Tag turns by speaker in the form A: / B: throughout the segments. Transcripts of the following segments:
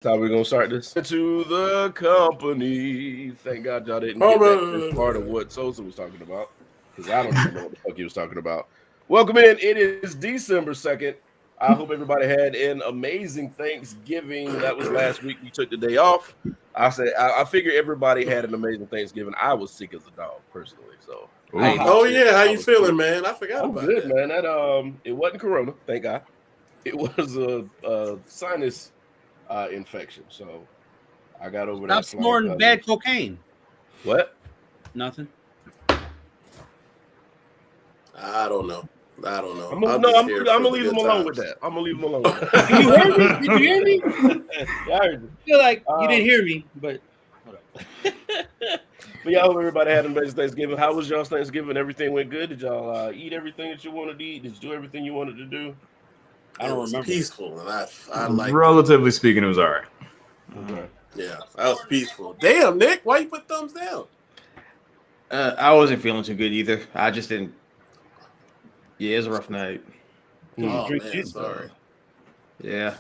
A: How we gonna start this? To the company. Thank God y'all didn't get that part of what Sosa was talking about, because I don't even know what the fuck he was talking about. Welcome in. It is December 2nd. I hope everybody had an amazing Thanksgiving. That was last week. We took the day off. I figure everybody had an amazing Thanksgiving. I was sick as a dog personally, so.
B: Oh yeah, how you feeling, man? I forgot about
A: good,
B: that.
A: man. That it wasn't Corona, thank God. It was a sinus infection. So I got over that.
C: Stop snorting bad cocaine.
A: What?
C: Nothing.
B: I don't know.
A: I'm gonna leave him alone with that. I'm gonna leave him alone with that.
C: Did you hear me? Did you hear me?
A: Yeah, I heard you.
C: I feel like you didn't hear me, but
A: But yeah, I hope everybody had an amazing Thanksgiving. How was y'all's Thanksgiving? Everything went good? Did y'all eat everything that you wanted to eat? Did you do everything you wanted to do?
C: I don't remember.
B: Peaceful, and I like.
D: Relatively speaking, it was all right.
A: Okay.
B: Yeah, that was peaceful. Damn, Nick, why you put thumbs down?
E: I wasn't feeling too good either. I just didn't. Yeah, it was a rough night.
B: Oh man, sorry.
E: Yeah.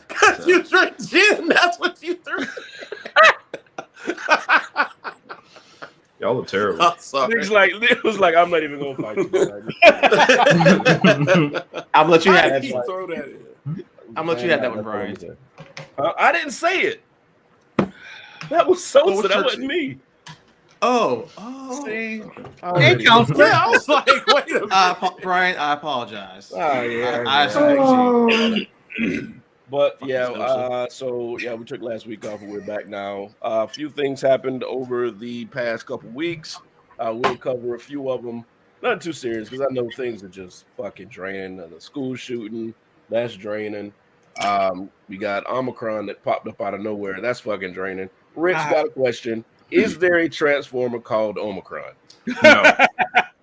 B: You drink gin. That's what you drink.
D: Y'all look terrible.
B: I'm sorry.
A: It was like I'm not even gonna fight you.
E: I'll let you have
B: You
E: that.
B: throw that in.
E: I'm gonna let you have that one, Brian.
A: I didn't say it. That was Sosa. That wasn't me.
E: Oh.
A: See,
C: hey, counselor.
B: Yeah, I was like, wait a minute.
E: Brian, I apologize.
A: Oh yeah. But yeah, we took last week off and we're back now. A few things happened over the past couple weeks. We'll cover a few of them. Not too serious because I know things are just fucking draining. The school shooting, that's draining. We got Omicron that popped up out of nowhere. That's fucking draining. Rich got a question. Is there a transformer called Omicron?
D: No.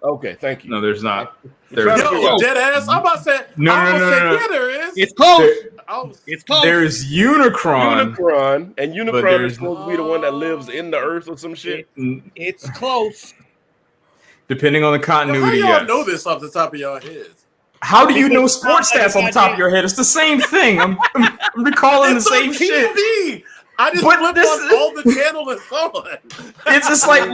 A: Okay, thank you.
D: No, there's not.
B: Yo, dead ass. I'm about to say.
D: No.
B: Yeah, there is.
C: It's close. It's close.
D: There's Unicron.
A: And Unicron is supposed to be the one that lives in the earth or some shit.
C: It's close.
D: Depending on the continuity.
B: How y'all know this off the top of your heads?
D: How do you know sports stats on the top of your head? It's the same thing. I'm recalling the same shit.
B: I just flipped on all the channels and saw it.
D: It's just like,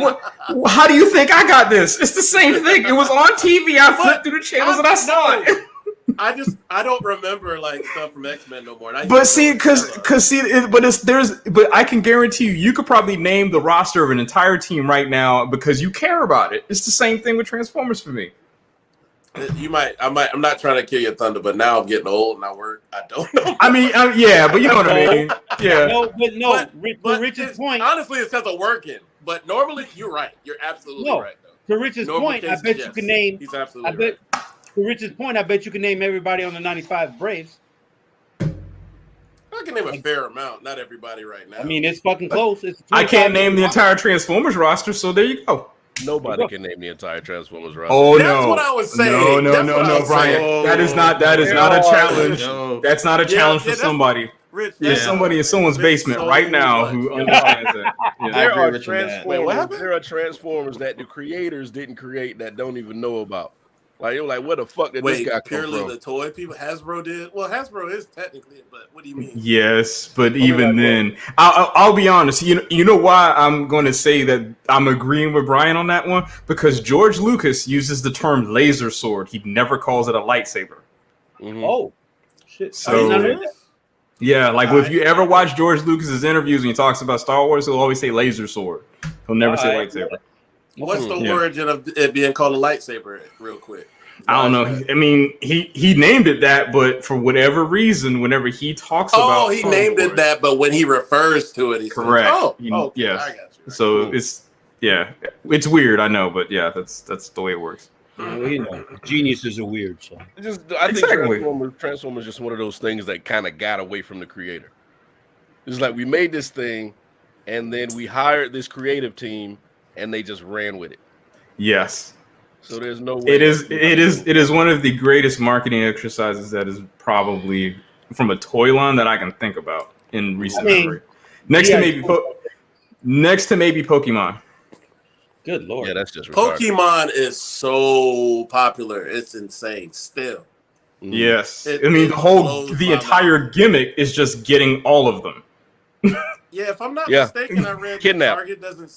D: how do you think I got this? It's the same thing. It was on TV. I flipped through the channels and I saw it.
B: I don't remember like stuff from X-Men no more.
D: But I can guarantee you could probably name the roster of an entire team right now because you care about it. It's the same thing with Transformers for me.
B: I'm not trying to kill your thunder, but now I'm getting old and I work. I don't know.
D: I mean, yeah, but you know what I mean. Yeah.
C: To Rich's point.
B: Honestly, it's because of working. But normally, you're right. You're absolutely right. Though.
C: To Rich's point, I bet you can name.
B: He's absolutely right.
C: To Rich's point, I bet you can name everybody on the '95 Braves.
B: I can name a fair amount. Not everybody right now.
C: I mean, it's fucking close.
D: I can't name the entire Transformers roster, so there you go.
A: Nobody can name the entire Transformers roster.
D: Oh
B: that's
D: no!
B: That's what I was saying.
D: No, Brian. That is not a challenge. No. That's not a challenge for somebody.
B: Rich,
D: there's somebody in someone's basement right now who understands that. Yeah.
A: There are Transformers that the creators didn't create that don't even know about. Like you're like, where the fuck did this guy come
B: purely
A: from?
B: The toy people? Hasbro did. Well, Hasbro is technically, but what do you mean?
D: Yes, but even then, I'll be honest. You know why I'm going to say that I'm agreeing with Brian on that one? Because George Lucas uses the term laser sword. He never calls it a lightsaber.
A: Mm-hmm.
C: Oh, shit!
D: So yeah, like if you ever watch George Lucas's interviews when he talks about Star Wars, he'll always say laser sword. He'll never say lightsaber.
B: What's the origin of it being called a lightsaber? Real quick.
D: I don't know. I mean, he named it that, but for whatever reason, whenever he talks about,
B: he named it that, but when he refers to it, he
D: correct.
B: Says,
D: yes.
B: I got you.
D: So it's weird. I know, but yeah, that's the way it works.
C: Geniuses are weird. So
A: I think Transformers is just one of those things that kind of got away from the creator. It's like we made this thing, and then we hired this creative team, and they just ran with it.
D: Yes.
A: So there's no way.
D: It is one of the greatest marketing exercises that is probably from a toy line that I can think about in recent memory. Next to maybe Pokemon.
C: Good Lord.
A: Yeah, that's just retarded.
B: Pokemon is so popular. It's insane still.
D: Yes. The entire gimmick is just getting all of them.
B: Yeah, if I'm not
A: Yeah.
B: mistaken, I read that
A: Kidnap.
B: Target doesn't.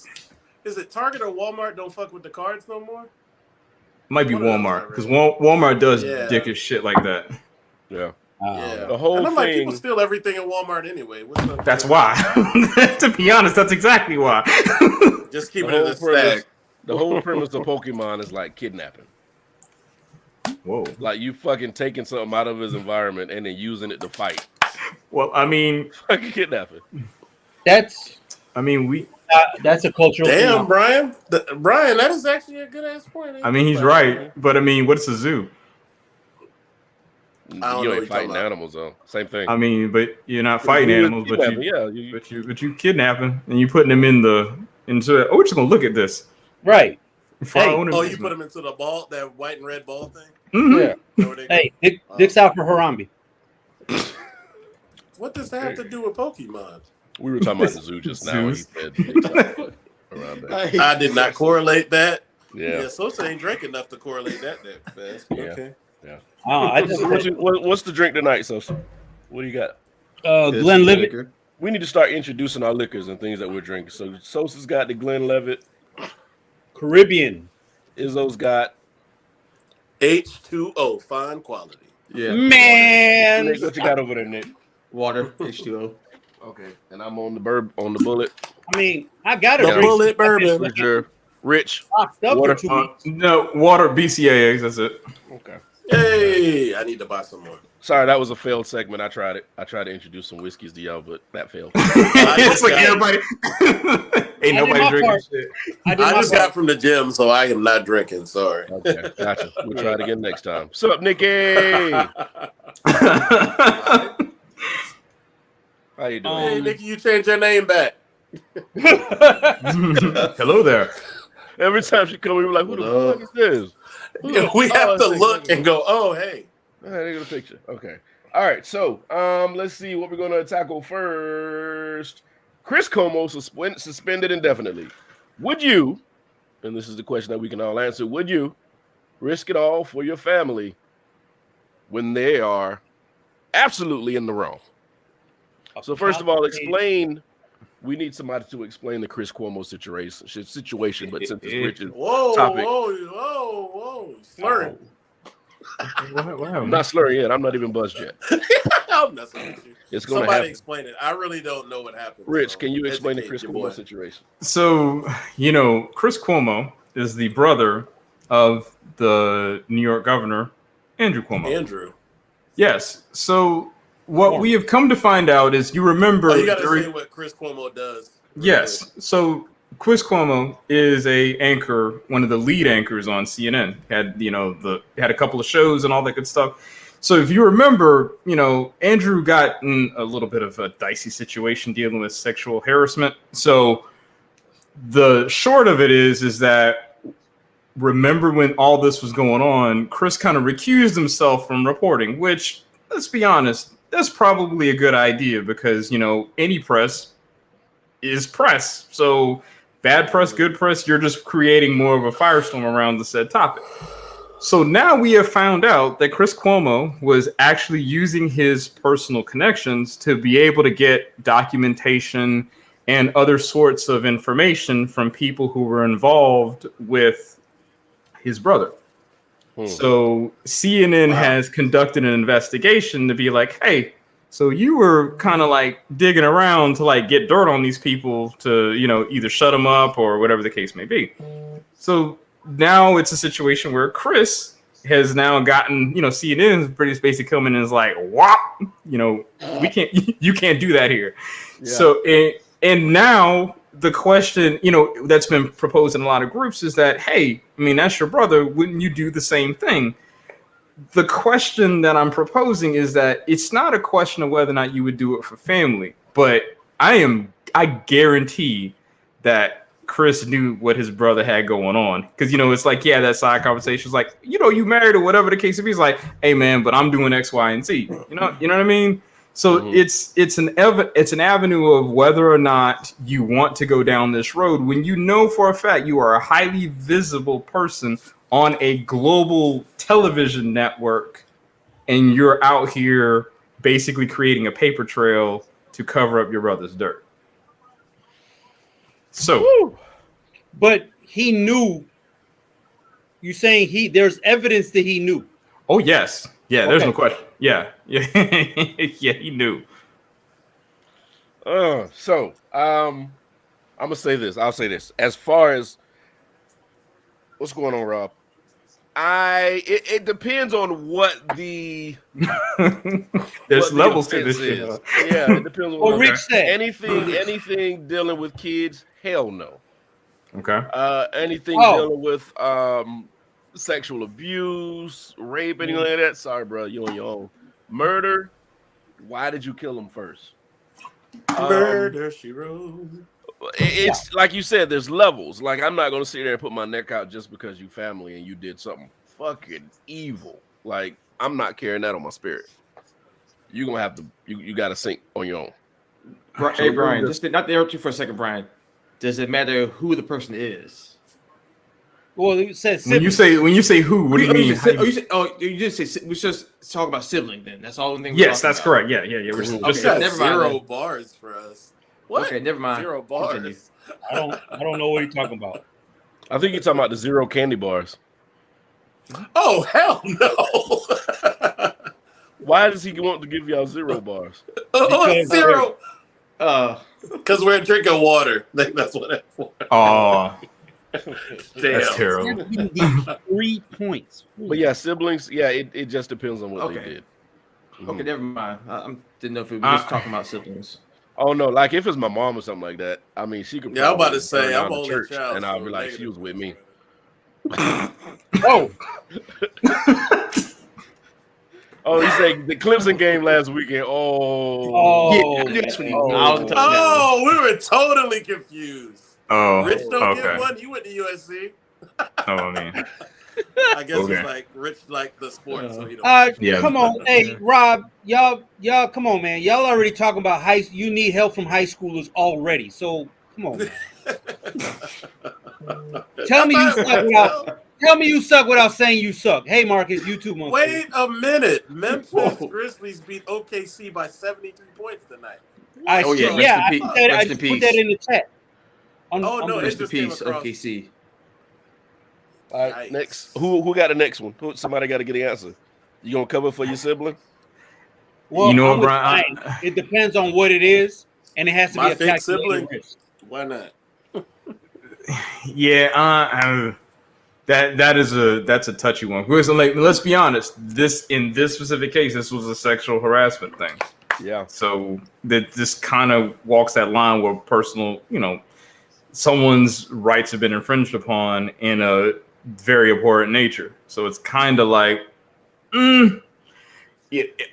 B: Is it Target or Walmart don't fuck with the cards no more?
D: Might be
B: One of those I
D: Walmart
B: read.
D: because Walmart does
B: Yeah.
D: dickish shit like that.
A: Yeah.
B: Yeah.
A: The whole
B: and I'm like,
A: thing.
B: people steal everything at Walmart anyway. What's up?
D: That's why. To be honest, that's exactly why.
B: Just keep
A: The
B: it in
A: whole
B: the
A: premise.
B: stack.
A: The whole premise of Pokemon is like kidnapping.
D: Whoa.
A: Like you fucking taking something out of his environment and then using it to fight.
D: Well, I mean,
A: Fucking kidnapping.
C: That's
D: we.
C: that's a cultural.
B: Damn,
C: phenomenon.
B: Brian. Brian, that is actually a good ass point.
D: I mean, he's right, but I mean, what's a zoo?
B: don't
A: You
B: know
A: ain't
B: what you're
A: fighting
B: talking about.
A: animals though. Same thing.
D: I mean, but you're not fighting
A: You
D: animals, but
A: kidnapping,
D: you kidnapping and you putting them into. Oh, we're just gonna look at this.
C: Right.
D: For our
C: Hey.
D: own
B: Oh, you
D: amusement.
B: put them into the ball, that white and red ball thing?
D: Mhm.
C: Yeah.
B: Is that what they-
C: Hey, Dick's out for Harambe.
B: What does that have to do with Pokemon?
A: We were talking about the zoo just now. He
D: Zoos.
A: said around that.
B: I did not correlate that.
A: Yeah.
B: Yeah, Sosa ain't drank enough to correlate that fast.
A: Yeah.
B: Okay.
C: I just
A: What's the drink tonight, Sosa? What do you got?
C: Glenlivet.
A: We need to start introducing our liquors and things that we're drinking. So Sosa's got the Glenlivet.
C: Caribbean.
A: Izzo's got.
B: H2O, fine quality.
E: Yeah.
C: Man.
A: Nick, what you got over there, Nick?
E: Water, H2O.
A: Okay, and I'm on the bullet.
C: I mean, I got
B: The
C: it.
B: bullet bourbon.
A: Where's your Rich?
C: Locked up
A: Water.
C: for 2 weeks.
D: No, water, BCAAs, that's it.
A: Okay.
B: Hey, I need to buy some more.
A: Sorry, that was a failed segment. I tried it. I tried to introduce some whiskeys to y'all, but that failed.
D: It's like everybody. Ain't
C: I did
D: nobody
C: my
D: drinking
C: part.
D: shit.
C: I
B: I just got from the gym, so I am not drinking. Sorry.
A: Okay, gotcha. We'll try it again next time. What's up, Nikki? How you doing?
B: Hey, Nikki, you changed your name back.
D: Hello there.
A: Every time she come, we were like, "Who the fuck is this?"
B: We have
A: Oh,
B: to
A: it's
B: look
A: like-
B: and go, oh, hey.
A: They got a picture. Okay. All right. So, let's see what we're gonna tackle first. Chris Cuomo suspended indefinitely. Would you? And this is the question that we can all answer. Would you risk it all for your family when they are absolutely in the wrong? So, first of all, explain. We need somebody to explain the Chris Cuomo situation. But since it's Rich's
B: Whoa,
A: topic,
B: whoa. Slurring.
A: I'm not slurring yet. I'm not even buzzed yet.
B: I'm messing with you.
A: It's going to
B: Somebody
A: happen.
B: explain it. I really don't know what happened.
A: Rich,
B: so
A: can you explain the
B: educate
A: Chris
B: your
A: Cuomo
B: boy.
A: situation?
D: So, Chris Cuomo is the brother of the New York governor, Andrew Cuomo.
B: Andrew.
D: Yes. So, what we have come to find out is you remember.
B: Oh, you got to say what Chris Cuomo does.
D: Yes. So, Chris Cuomo is a anchor, one of the lead anchors on CNN. Had a couple of shows and all that good stuff. So if you remember, Andrew got in a little bit of a dicey situation dealing with sexual harassment. So the short of it is that remember when all this was going on, Chris kind of recused himself from reporting, which, let's be honest, that's probably a good idea because, any press is press. So bad press, good press, you're just creating more of a firestorm around the said topic. So now we have found out that Chris Cuomo was actually using his personal connections to be able to get documentation and other sorts of information from people who were involved with his brother. So CNN has conducted an investigation to be like, hey, so you were kind of like digging around to like get dirt on these people to, either shut them up or whatever the case may be. So now it's a situation where Chris has now gotten, CNN is basically coming and is like, "Wop, you can't do that here." Yeah. So, and now the question, that's been proposed in a lot of groups is that, hey, that's your brother. Wouldn't you do the same thing? The question that I'm proposing is that it's not a question of whether or not you would do it for family, but I guarantee that Chris knew what his brother had going on. Because, it's like, yeah, that side conversation is like, you married or whatever the case. If he's like, hey, man, but I'm doing X, Y, and Z. You know what I mean? So it's an avenue of whether or not you want to go down this road when you know for a fact you are a highly visible person on a global television network and you're out here basically creating a paper trail to cover up your brother's dirt. So,
A: Woo.
C: But he knew. You saying there's evidence that he knew.
D: oh yes, yeah. There's
C: Okay.
D: no question. Yeah. Yeah, yeah. He knew.
A: I'm gonna say this. I'll say this. As far as what's going on, Rob, it depends on what the
D: There's levels to
A: offense
D: this shit.
A: is. Yeah, it depends on
C: Well,
A: what
C: Rich said
A: anything dealing with kids. Hell no.
D: Okay.
A: Anything dealing with sexual abuse, rape, anything like that. Sorry, bro, you on your own. Murder. Why did you kill him first?
B: Murder, she wrote.
A: It's like you said, there's levels. Like, I'm not gonna sit there and put my neck out just because you family and you did something fucking evil. Like, I'm not carrying that on my spirit. You're gonna have to you gotta sink on your own.
E: Hey Brian, just not there for a second, Brian. Does it matter who the person is?
C: Well, it says
D: When you say who, what do you mean?
E: You just say we just talk about sibling. Then that's all the thing.
D: Yes, that's correct. Yeah. We're just
B: Okay,
E: never mind.
B: zero bars for us. What?
E: Okay, never mind.
B: 0 bars.
E: Continue.
C: I don't know what you're talking about.
A: I think you're talking about the zero candy bars.
B: Oh hell no!
A: Why does he want to give y'all 0 bars?
B: Oh, 0. Because we're drinking water. That's what that's for.
D: Oh,
B: Damn.
D: that's terrible.
C: 3 points.
A: But yeah, siblings. Yeah, it just depends on what they
E: Okay.
A: did.
E: Okay, never mind. I didn't know if we were just talking about siblings.
A: Oh no, like if it's my mom or something like that, I mean, she could.
B: Yeah, I'm about to
A: probably
B: say,
A: burn
B: I'm
A: down the
B: only
A: church,
B: child,
A: and I'll
B: so
A: be like,
B: negative.
A: she was with me.
C: Oh,
A: Oh, you say the Clemson game last weekend?
C: oh,
E: Yes,
C: man.
E: I was touching that one.
B: Oh, we were totally confused.
D: Oh,
B: Rich don't get
D: okay.
B: one. You went to USC.
D: Oh man.
B: I guess
D: Okay.
B: it's like Rich like the sport, so you know.
D: Yeah.
C: Come on, hey Rob, y'all, come on, man. Y'all already talking about you need help from high schoolers already. So come on, man. Tell me you suck without saying you suck. Hey Marcus, you too, man.
B: Wait a minute. Memphis Grizzlies beat OKC by 73 points tonight.
C: I
E: Oh, yeah,
C: put
E: rest in
C: put that in the chat.
B: Oh no, it
E: Rest in
B: just came
E: peace,
B: across.
E: OKC.
A: All right,
B: Yikes.
A: next. Who got the next one? Somebody got to get the answer. You gonna cover for your sibling?
C: Well,
D: You know
C: I'm
D: what,
C: with
D: Brian?
C: Brian. It depends on what it is, and it has to
B: My
C: be a
B: fake
C: calculated
B: sibling?
C: risk.
B: Why not?
D: Yeah. That's a touchy one. Because like, let's be honest. In this specific case, this was a sexual harassment thing.
A: Yeah.
D: So that this kind of walks that line where personal, someone's rights have been infringed upon in a very abhorrent nature. So it's kind of like,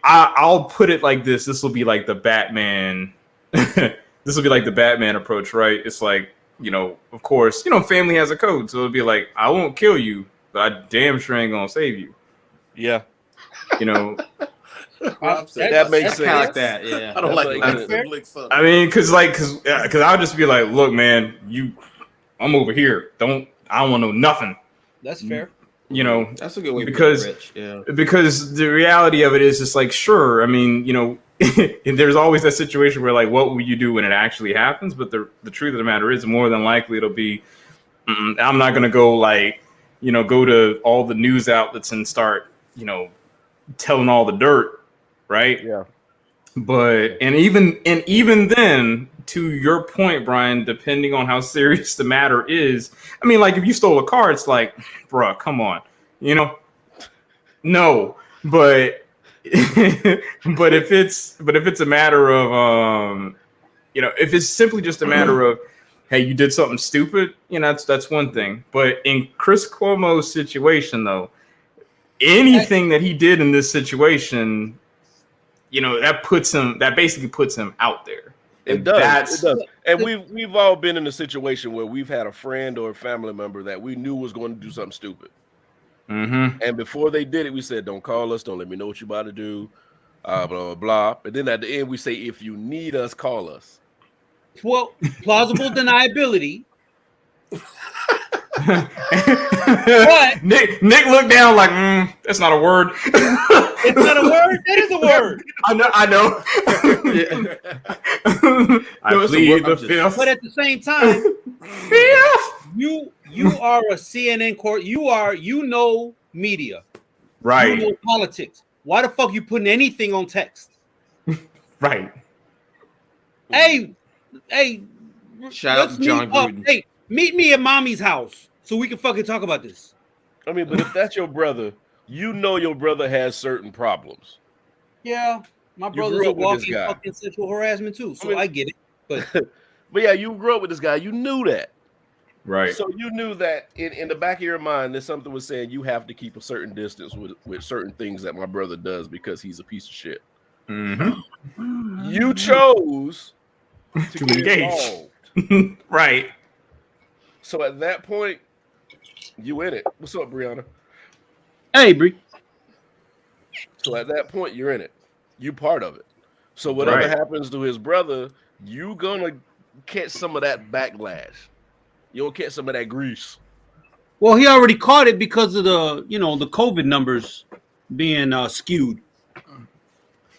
D: I'll put it like this. This will be like the Batman. This will be like the Batman approach, right? It's like, of course, family has a code. So it'll be like, I won't kill you, but I damn sure ain't gonna save you.
A: Yeah.
C: That
A: makes
C: sense.
E: Kind of like that, yeah.
B: I don't
A: That's
B: like
A: like
B: my
A: it.
B: sibling son.
D: I mean, cause I'll just be like, look, man, I'm over here. I don't want to know nothing.
C: That's fair.
E: That's a good way
D: Because-
E: to put it, Rich. Yeah.
D: Because the reality of it is just like, sure, I mean, there's always that situation where like, what will you do when it actually happens? But the truth of the matter is, more than likely it'll be, I'm not gonna go like, go to all the news outlets and start, telling all the dirt, right?
A: Yeah.
D: But and even then, to your point, Brian, depending on how serious the matter is, I mean, like if you stole a car, it's like, bruh, come on, no, but but if it's a matter of if it's simply just a matter of, hey, you did something stupid, that's one thing. But in Chris Cuomo's situation, though, anything that he did in this situation, that basically puts him out there.
A: It does. And we've all been in a situation where we've had a friend or a family member that we knew was going to do something stupid.
D: Mm-hmm.
A: And before they did it, we said, don't call us. Don't let me know what you're about to do. Blah, blah, blah. But then at the end, we say, if you need us, call us.
C: Well, plausible deniability.
D: Nick looked down like, that's not a word.
C: It's not a word. That is a word.
D: I know. I plead the fifth.
C: But at the same time, you are a CNN court. You know media.
D: Right.
C: You know politics. Why the fuck you putting anything on text?
D: Right.
C: Hey,
E: shout out to John Gruden.
C: Hey, meet me at mommy's house so we can fucking talk about this.
A: I mean, but if that's your brother, you know your brother has certain problems.
C: Yeah, my brother's a walking fucking sexual harassment too, so I get it. But
A: but yeah, you grew up with this guy. You knew that.
D: Right.
A: So you knew that in the back of your mind, there's something was saying you have to keep a certain distance with certain things that my brother does because he's a piece of shit.
D: Mm-hmm.
A: You chose to
D: engage. Right.
A: So at that point, you in it. What's up, Brianna?
C: Hey, Bree.
A: So at that point, you're in it. You part of it. So whatever happens to his brother, you gonna catch some of that backlash. You'll catch some of that grease.
C: Well, he already caught it because of the COVID numbers being skewed.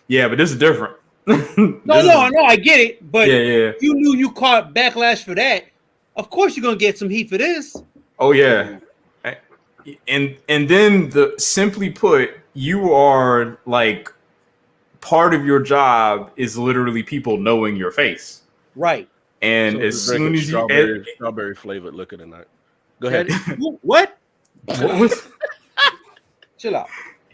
D: Yeah, but this is different.
C: No, I get it. But
D: yeah.
C: You knew you caught backlash for that. Of course, you're gonna get some heat for this.
D: Oh yeah, and then simply put, you are like part of your job is literally people knowing your face,
C: right?
D: And
A: so
D: as soon as
A: strawberry flavored liquor tonight. Go ahead.
C: What? Chill out.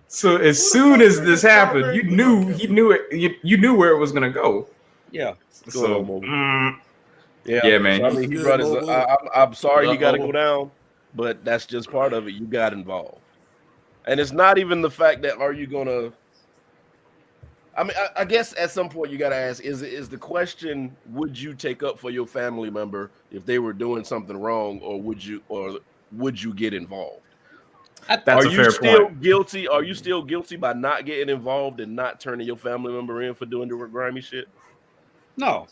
D: So as soon as this happened, you knew you knew where it was gonna go.
C: Yeah.
D: So
A: yeah,
D: man.
A: So, I mean, he brought his. I'm sorry he got to go down, but that's just part of it. You got involved, and it's not even the fact that are you gonna. I mean, I guess at some point you got to ask: is the question would you take up for your family member if they were doing something wrong, or would you get involved?
D: That's a fair point.
A: Guilty? Are you still guilty by not getting involved and not turning your family member in for doing the grimy shit?
C: No.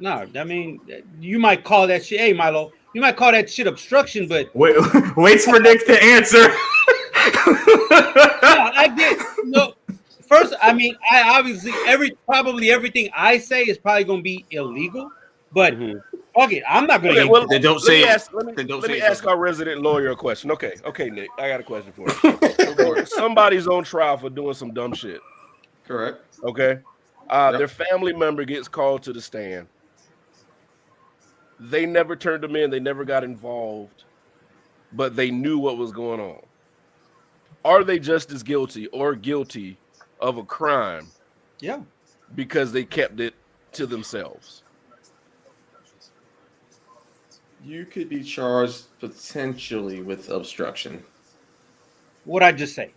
C: I mean, you might call that shit. Hey, Milo, you might call that shit obstruction, but
D: waits for Nick to answer.
C: I get no. First, I mean, I obviously probably everything I say is probably going to be illegal, but okay, I'm not going to.
A: Well,
E: they don't say.
A: Let me ask our resident lawyer a question. Okay, Nick, I got a question for you. Somebody's on trial for doing some dumb shit.
E: Correct.
A: Okay. Their family member gets called to the stand. They never turned them in. They never got involved, but they knew what was going on. Are they just as guilty or guilty of a crime?
C: Yeah. Because
A: they kept it to themselves.
E: You could be charged potentially with obstruction.
C: What'd I just say?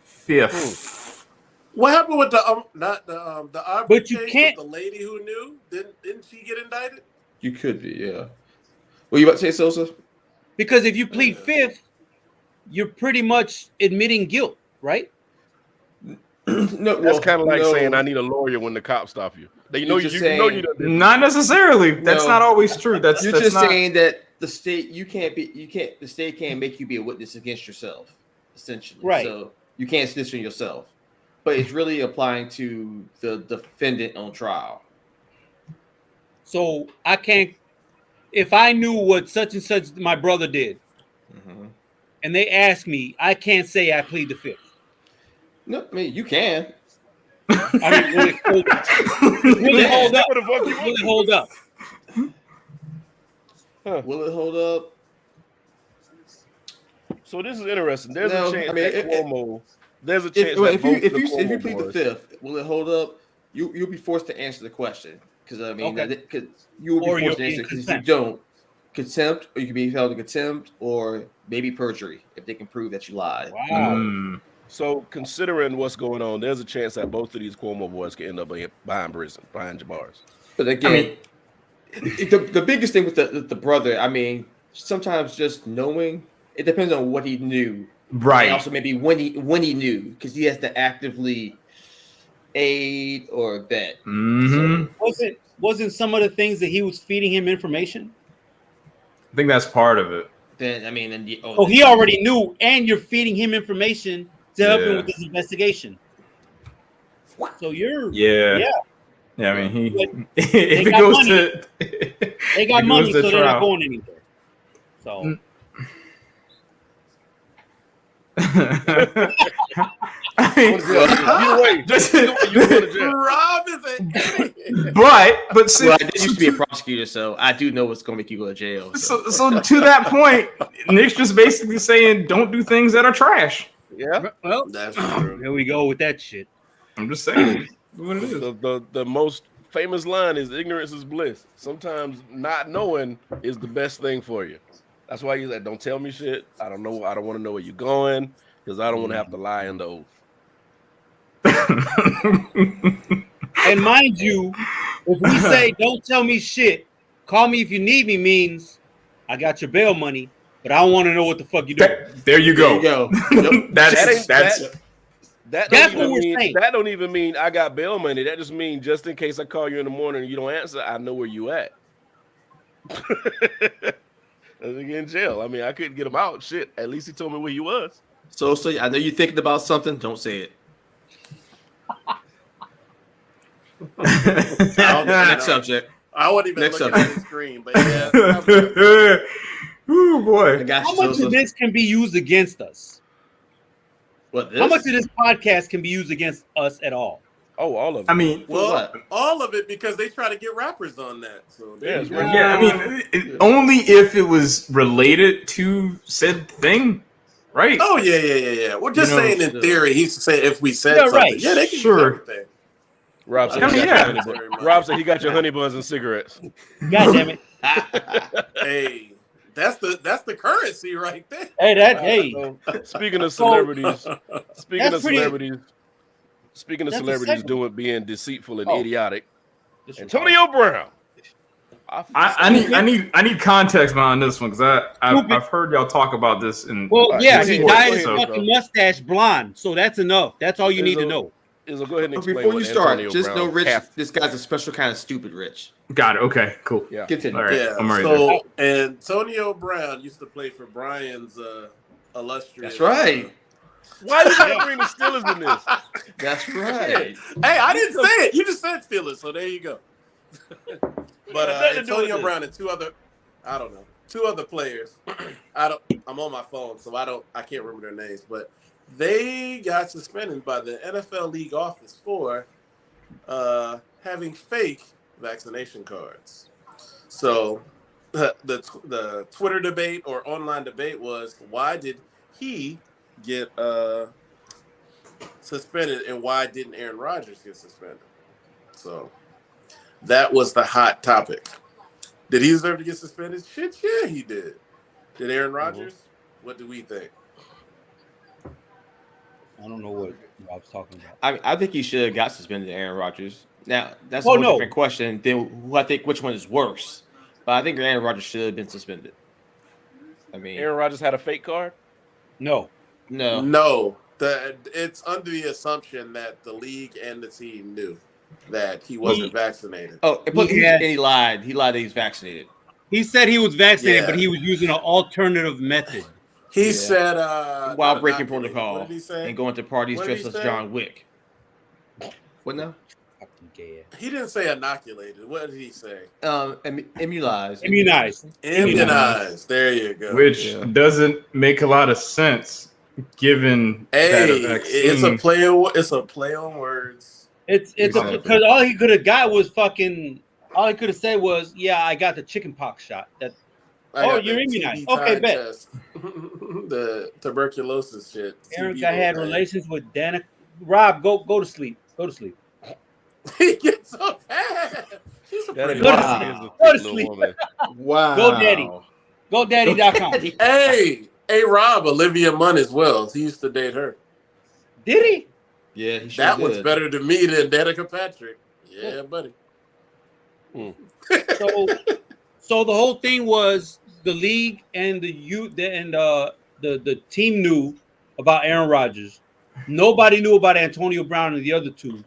D: Fifth.
B: What happened with the
C: but you can't.
B: With the lady who knew? Didn't she get indicted?
E: You could be, yeah. What you about to say, Sosa?
C: Because if you plead fifth, you're pretty much admitting guilt, right?
E: No,
A: that's kind of like saying I need a lawyer when the cops stop you. You know you don't.
D: Not necessarily. That's not always true. That's
E: saying that the state the state can't make you be a witness against yourself, essentially.
C: Right.
E: So you can't snitch on yourself. But it's really applying to the defendant on trial.
C: So I can't, if I knew what such and such my brother did, and they ask me, I can't say I plead the fifth.
E: No, I mean you can.
C: I mean, will it hold up? Will it hold up?
E: Huh. Will it hold up?
A: So this is interesting. There's a chance that Cuomo. There's a chance
E: if you plead the fifth, will it hold up? You'll be forced to answer the question because I mean, because you will be forced to answer. Because if you don't, contempt, or you can be held in contempt, or maybe perjury if they can prove that you lied.
C: Wow.
A: So considering what's going on, there's a chance that both of these Cuomo boys can end up behind bars.
E: But again, the biggest thing with the brother, I mean, sometimes just knowing, it depends on what he knew.
D: Right.
E: And also maybe when he knew, because he has to actively aid or abet.
D: So,
C: wasn't some of the things that he was feeding him information?
D: I think that's part of it.
E: then I mean,
C: he already knew, and you're feeding him information to help him with this investigation. So you're
D: yeah. I mean, if it goes to
C: they got money, so they're not going anywhere. So.
B: Rob is an idiot.
E: But since, I used to be a prosecutor, so I do know what's going to make you go to jail.
D: So to that point, Nick's just basically saying, don't do things that are trash.
A: Yeah,
C: well,
B: that's true.
C: Here we go with that shit.
D: I'm just saying what it is.
A: The most famous line is ignorance is bliss. Sometimes not knowing is the best thing for you. That's why you said, don't tell me shit. I don't know. I don't want to know where you're going because I don't want to have to lie in the oath.
C: And mind you, if we say don't tell me shit, call me if you need me means I got your bail money, but I don't want to know what the fuck you doing.
D: There you go.
A: Yep. That's
C: what we're saying.
A: That don't even mean I got bail money. That just means just in case I call you in the morning and you don't answer, I know where you at. Get in jail. I mean, I couldn't get him out. Shit. At least he told me where he was.
E: So I know you're thinking about something. Don't say it. Next subject.
B: I wasn't even looking at the screen, but yeah.
D: Oh boy!
C: How much of this can be used against us?
E: What?
C: How much of this podcast can be used against us at all?
A: Oh, all of it.
D: I mean,
B: all of it because they try to get rappers on that. So
D: I mean, only if it was related to said thing, right?
B: Oh yeah. We're just saying in theory. He's saying if we said something,
C: right.
B: yeah, they can do everything.
A: Rob said, Rob said he got your honey buns and cigarettes.
C: God damn it!
B: Hey, that's the currency right there.
C: Hey,
A: Speaking of celebrities, Speaking of celebrities being deceitful and idiotic, Antonio Brown.
D: I need context behind this one because I've heard y'all talk about this in.
C: Well, yeah, he dyed his fucking mustache blonde, so that's enough. That's all you need to know.
A: Go ahead and explain.
E: Before you start,
A: Antonio
E: just
A: Brown
E: know, Rich, this guy's a special kind of stupid, Rich.
D: Got it. Okay, cool.
A: Yeah.
E: Continue.
D: All right.
B: Yeah.
D: I'm ready.
B: So Antonio Brown used to play for Brian's illustrious.
E: That's right.
A: Why did you bring the Steelers in this?
E: That's right.
B: Hey, I didn't say it. You just said Steelers, so there you go. But Antonio Brown and two other players. I'm on my phone, so I can't remember their names, but they got suspended by the NFL league office for having fake vaccination cards. So the Twitter debate or online debate was, why did he get suspended and why didn't Aaron Rodgers get suspended? So that was the hot topic. Did he deserve to get suspended? Shit, yeah, he did. Did Aaron Rodgers? What do we think?
C: I don't know what Rob's talking about.
E: I think he should have got suspended, Aaron Rodgers. Now that's a different question than I think which one is worse. But I think Aaron Rodgers should have been suspended. I mean,
A: Aaron Rodgers had a fake card?
C: No.
B: It's under the assumption that the league and the team knew that he wasn't vaccinated.
E: Oh, but he lied. He lied that he's vaccinated.
C: He said he was vaccinated, but he was using an alternative method.
B: He said
E: while breaking protocol
B: what did he say?
E: and going to parties dressed as John Wick. What now?
B: He didn't say inoculated. What did he say?
E: Immunized.
B: There you go.
D: Which doesn't make a lot of sense given that a vaccine.
B: It's a play on words.
C: It's because all he could have got was fucking. All he could have said was, "Yeah, I got the chickenpox shot." You're immunized. Okay, bet.
B: The tuberculosis shit.
C: Aaron had relations with Danica. Rob, go to sleep. Go to sleep.
B: He gets so bad.
C: Go to sleep.
E: Wow.
C: Go daddy. GoDaddy.com.
B: Hey, Rob, Olivia Munn as well. He used to date her.
C: Did he?
E: Yeah, he
B: that was better to me than Danica Patrick. Yeah, buddy.
C: So the whole thing was the league and the team knew about Aaron Rodgers. Nobody knew about Antonio Brown and the other two,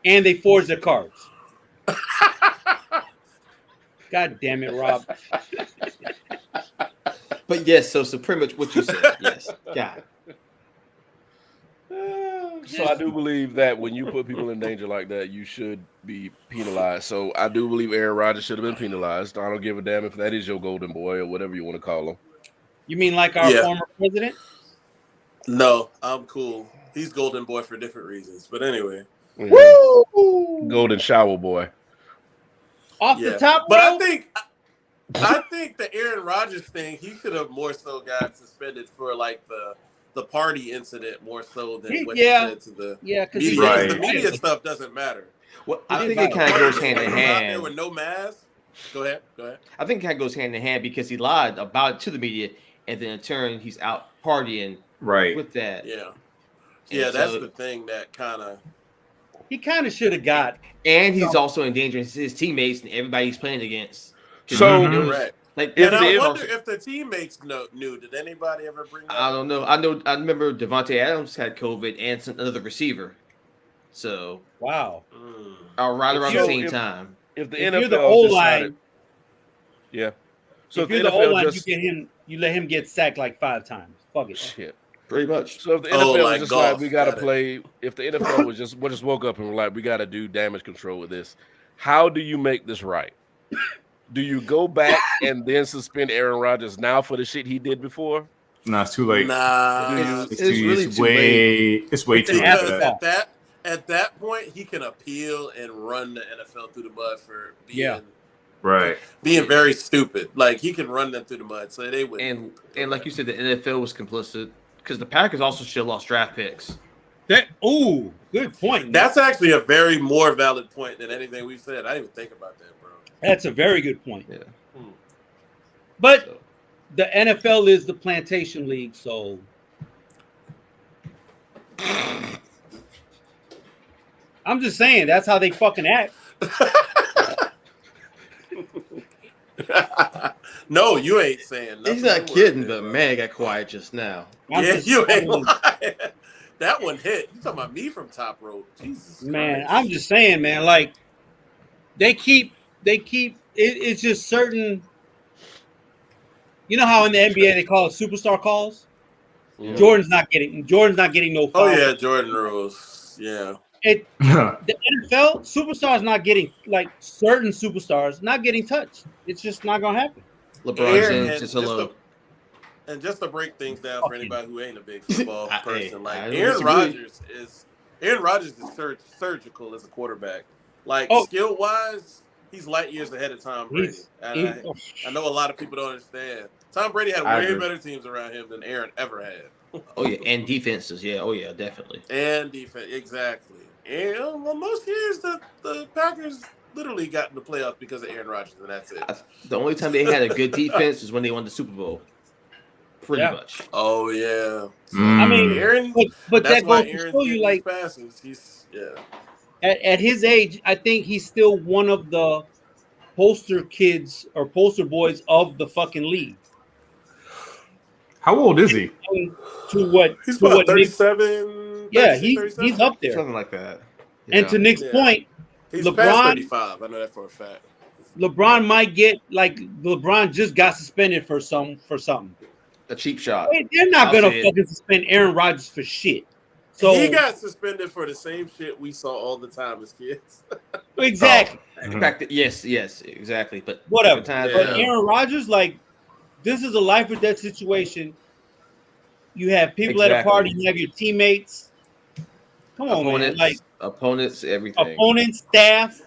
C: and they forged their cards. God damn it, Rob.
E: But yes, so pretty much what you said. Yes, God.
A: So I do believe that when you put people in danger like that, you should be penalized. So I do believe Aaron Rodgers should have been penalized. I don't give a damn if that is your golden boy or whatever you want to call him.
C: You mean like our former president?
B: No, I'm cool. He's golden boy for different reasons. But anyway.
A: Woo! Golden shower boy.
C: Off the top,
B: but
C: bro?
B: I think the Aaron Rodgers thing, he should have more so got suspended for like the party incident more so than what he said to the media. Right. The media stuff doesn't matter.
E: Well, I think it kind of goes hand in hand.
B: There with no mask. Go ahead.
E: I think it kind of goes hand in hand because he lied about it to the media, and then in turn he's out partying with that.
B: Yeah. Yeah, that's the thing that kind of.
C: He kind of should have got.
E: And he's also endangering his teammates and everybody he's playing against.
A: So,
B: correct.
E: Like,
B: and I wonder if the teammates knew. Did anybody ever bring that
E: I don't know. I remember Devontae Adams had COVID and another receiver. So
C: wow.
E: Right around the same time.
A: If the
C: if
A: NFL
C: you're the O-line,
A: So
C: if you're the O-line, you let him get sacked like 5 times. Fuck it.
A: Shit.
E: Pretty much.
A: So if the NFL was just like, we gotta play. If the NFL was just woke up and were like, we gotta do damage control with this. How do you make this right? Do you go back and then suspend Aaron Rodgers now for the shit he did before?
D: Nah, it's too late.
B: Nah,
E: it's really too late.
D: It's way too late.
B: At that point, he can appeal and run the NFL through the mud for being very stupid. Like he can run them through the mud, so they would.
E: And like you said, the NFL was complicit because the Packers also still lost draft picks.
C: Good point.
B: That's actually a very more valid point than anything we've said. I didn't even think about that, bro.
C: That's a very good point. Yeah. But the NFL is the plantation league, so I'm just saying that's how they fucking act.
B: No, you ain't saying nothing.
E: He's not kidding, but man, got quiet just now.
B: You ain't lying. That one hit. You talking about me from top rope? Jesus,
C: man. Christ. I'm just saying, man. Like they keep. It's just certain. You know how in the NBA they call it superstar calls. Yeah. Jordan's not getting no. Foul.
B: Oh yeah, Jordan rules. Yeah.
C: The NFL superstars not getting certain superstars not getting touched. It's just not gonna happen.
E: LeBron James is alone.
B: And just to break things down for anybody who ain't a big football person, Aaron Rodgers is surgical as a quarterback. Skill wise, he's light years ahead of Tom Brady. I know a lot of people don't understand. Tom Brady had way better teams around him than Aaron ever had.
E: Oh yeah, and defenses. Yeah, oh yeah, definitely.
B: And defense, exactly. And most years the Packers literally got in the playoffs because of Aaron Rodgers, and that's it.
E: The only time they had a good defense is when they won the Super Bowl. Pretty much.
B: Oh yeah. So,
C: I mean,
B: Aaron.
C: But that goes to show you,
B: passes. He's
C: At his age, I think he's still one of the poster kids or poster boys of the fucking league.
D: How old is he?
C: To what?
B: He's about 37.
C: Yeah, he's up there.
E: Something like that.
C: Yeah. And to Nick's point,
B: he's
C: LeBron,
B: past 35. I know that for a fact.
C: LeBron might get LeBron just got suspended for something.
E: A cheap shot.
C: They're not gonna fucking suspend Aaron Rodgers for shit. So
B: he got suspended for the same shit we saw all the time as kids.
C: Exactly.
E: Yes, exactly. But
C: whatever. But Aaron Rodgers, this is a life or death situation. You have people at a party. You have your teammates. Come on, man.
E: Opponents, everything.
C: Opponents, staff,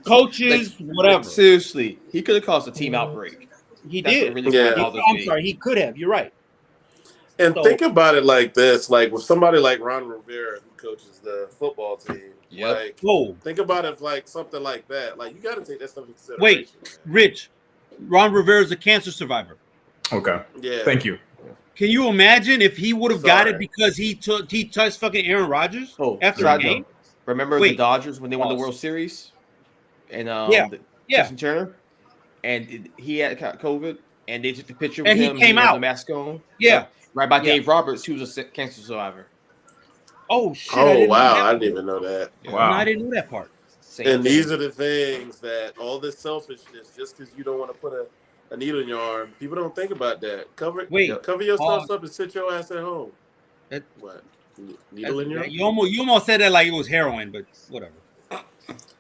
C: coaches, whatever.
E: Seriously, he could have caused a team outbreak.
C: He did. I'm sorry. He could have. You're right.
B: And think about it like this: with somebody like Ron Rivera, who coaches the football team. Think about it something like that. You got to take that stuff into consideration.
C: Wait, Rich. Ron Rivera is a cancer survivor.
D: Okay.
B: Yeah.
D: Thank you.
C: Can you imagine if he would have got it because he touched fucking Aaron Rodgers after a game?
E: Remember the Dodgers when they won the World Series? And Justin Turner? And he had COVID, and they took the picture with him.
C: And he came out.
E: The mask on.
C: Yeah.
E: Right by Dave Roberts, who was a cancer survivor.
C: Oh, shit.
B: Oh, wow. I didn't even know that.
C: Wow. No, I didn't know that part.
B: These are the things that all this selfishness, just because you don't want to put a needle in your arm. People don't think about that. Cover yourself up and sit your ass at home. What? Needle in your arm?
C: You almost said that like it was heroin, but whatever.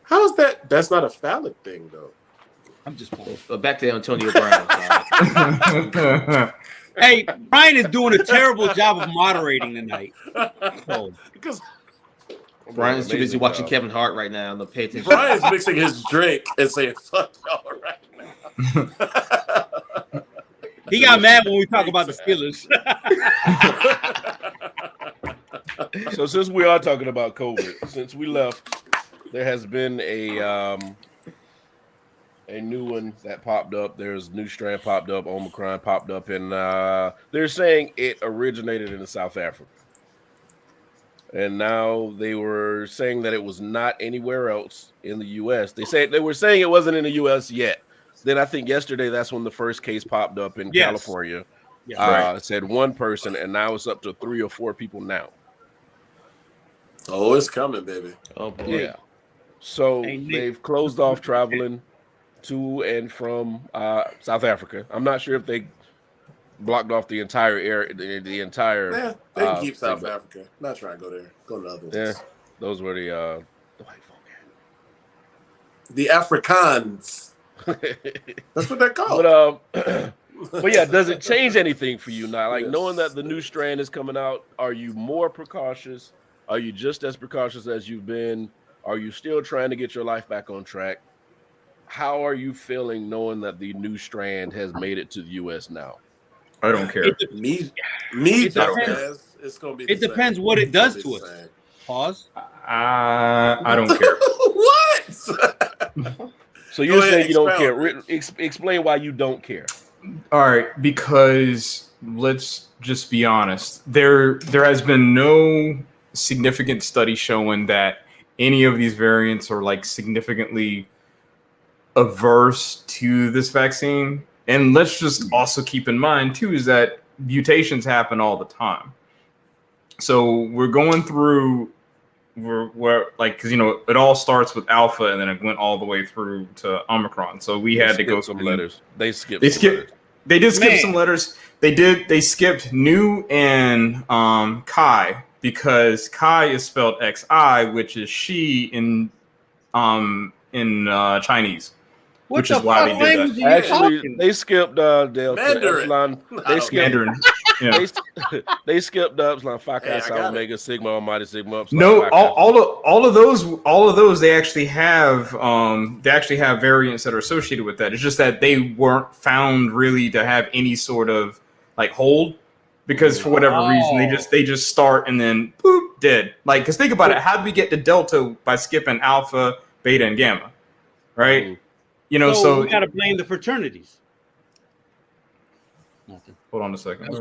B: How is that? That's not a phallic thing, though.
C: I'm just playing.
E: Back to Antonio Brown.
C: Hey, Brian is doing a terrible job of moderating tonight.
B: Because
E: Brian's too busy watching Kevin Hart right now. No, pay attention.
B: Brian's mixing his drink and saying "fuck y'all" right now.
C: He got mad when we talk about the Steelers.
A: So since we are talking about COVID, since we left, there has been a new one that popped up. There's a new strand popped up. Omicron popped up, and they're saying it originated in South Africa. And now they were saying that it was not anywhere else in the U.S. They were saying it wasn't in the U.S. yet. Then I think yesterday that's when the first case popped up in California. Yeah, it said one person, and now it's up to 3 or 4 people now.
B: Oh, it's coming, baby.
E: Oh boy.
A: Yeah. So they've closed off traveling to and from South Africa. I'm not sure if they blocked off the entire area, the entire.
B: Yeah, they can keep South Africa. I'm not trying to go there. Go to other ones.
A: Yeah, those were the white folk.
B: The Afrikaans. That's what they're called.
A: But yeah, does it change anything for you now? Like knowing that the new strand is coming out, are you more precautious? Are you just as precautious as you've been? Are you still trying to get your life back on track? How are you feeling knowing that the new strand has made it to the U.S. now?
D: I don't care.
B: Me,
C: it
B: depends. It's gonna be.
C: It depends what it does to us. Pause.
D: I don't care.
B: What?
A: So you're saying you don't care? Explain why you don't care.
D: All right, because let's just be honest. There has been no significant study showing that any of these variants are like significantly averse to this vaccine. And let's just also keep in mind too is that mutations happen all the time. So we're going through we're like, because it all starts with alpha and then it went all the way through to Omicron. So we had to go
A: some
D: through
A: letters. They did
D: skip some letters. They skipped Nu and Kai, because Kai is spelled XI, which is she in Chinese. Which is why they did that.
A: Actually, they skipped Delta Epsilon. They skipped
D: Mandarin. Yeah.
A: They skipped Epsilon, Phi Chi Psi Omega, Sigma Almighty Sigma Upsilon.
D: No, all of those they actually have variants that are associated with that. It's just that they weren't found really to have any sort of like hold, because for whatever reason they just start and then boop, dead. Like, because think about it, how did we get to Delta by skipping Alpha, Beta, and Gamma, right? So
C: we gotta blame the fraternities. Nothing.
D: Hold on a second.
C: I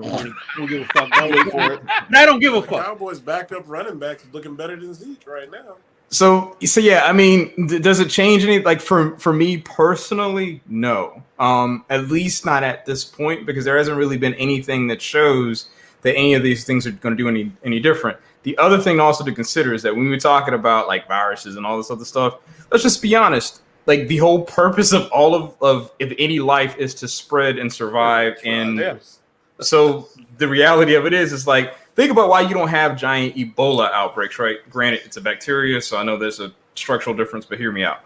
C: don't give a fuck. Don't wait for it. I don't give a fuck.
B: Cowboys backup running backs looking better than Zeke right now.
D: So yeah, I mean, does it change any? Like for me personally, no. At least not at this point, because there hasn't really been anything that shows that any of these things are going to do any different. The other thing also to consider is that when we're talking about like viruses and all this other stuff, let's just be honest. Like the whole purpose of all of if any life is to spread and survive. And so the reality of it is like, think about why you don't have giant Ebola outbreaks, right? Granted, it's a bacteria, so I know there's a structural difference, but hear me out.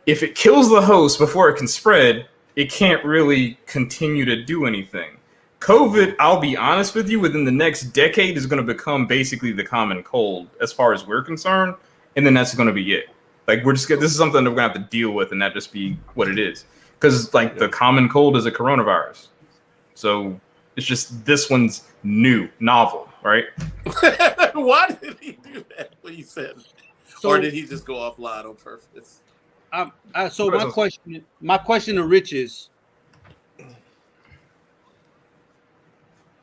D: If it kills the host before it can spread, it can't really continue to do anything. COVID, I'll be honest with you, within the next decade is going to become basically the common cold as far as we're concerned, and then that's going to be it. Like, this is something that we're going to have to deal with and not just be what it is. Because, like, the common cold is a coronavirus. So it's just this one's novel, right?
B: Why did he do that when he said it? Or did he just go offline on purpose?
C: So my question to Rich is,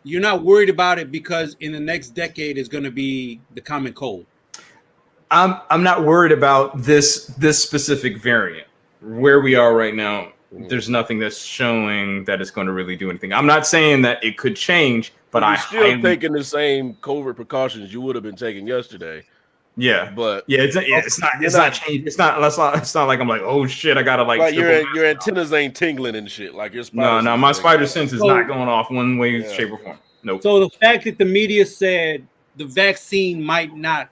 C: you're not worried about it because in the next decade is going to be the common cold?
D: I'm not worried about this specific variant. Where we are right now, there's nothing that's showing that it's going to really do anything. I'm not saying that it could change, but
A: I'm still taking the same COVID precautions you would have been taking yesterday.
D: Yeah,
A: but
D: it's not changed. It's not like I'm like, oh shit, I gotta like
A: your antennas ain't tingling and shit. Like your spider
D: no, my spider sense is not going off one way, shape, or form. Nope.
C: So the fact that the media said the vaccine might not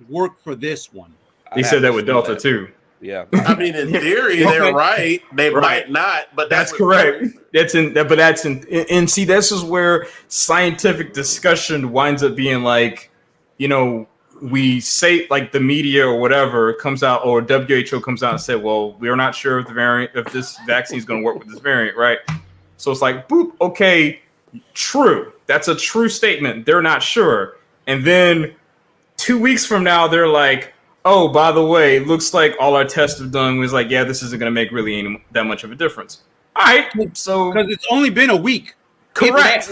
C: work for this one,
D: they said that with Delta too.
A: Yeah,
B: I mean, in theory, they're right. They might not, but
D: that's correct. And see, this is where scientific discussion winds up being like, we say like the media or whatever comes out, or WHO comes out and said, well, we're not sure if this vaccine is going to work with this variant, right? So it's like, boop, okay, true. That's a true statement. They're not sure. And then 2 weeks from now, they're like, oh, by the way, it looks like all our tests have done was like, yeah, this isn't going to make really that much of a difference. All right, so
C: because it's only been a week.
D: Correct.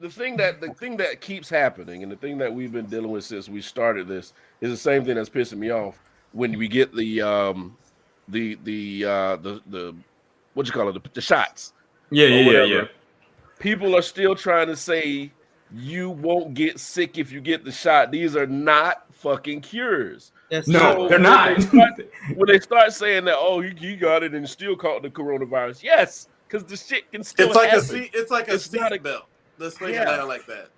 A: The thing that keeps happening, and the thing that we've been dealing with since we started this, is the same thing that's pissing me off when we get the what you call it, the shots.
D: Yeah.
A: People are still trying to say you won't get sick if you get the shot. These are not fucking cures.
D: No, they're not.
A: When they start saying that, oh, he got it and still caught the coronavirus. Yes, because the shit can still happen.
B: It's like a seat belt. Let's think of that like that.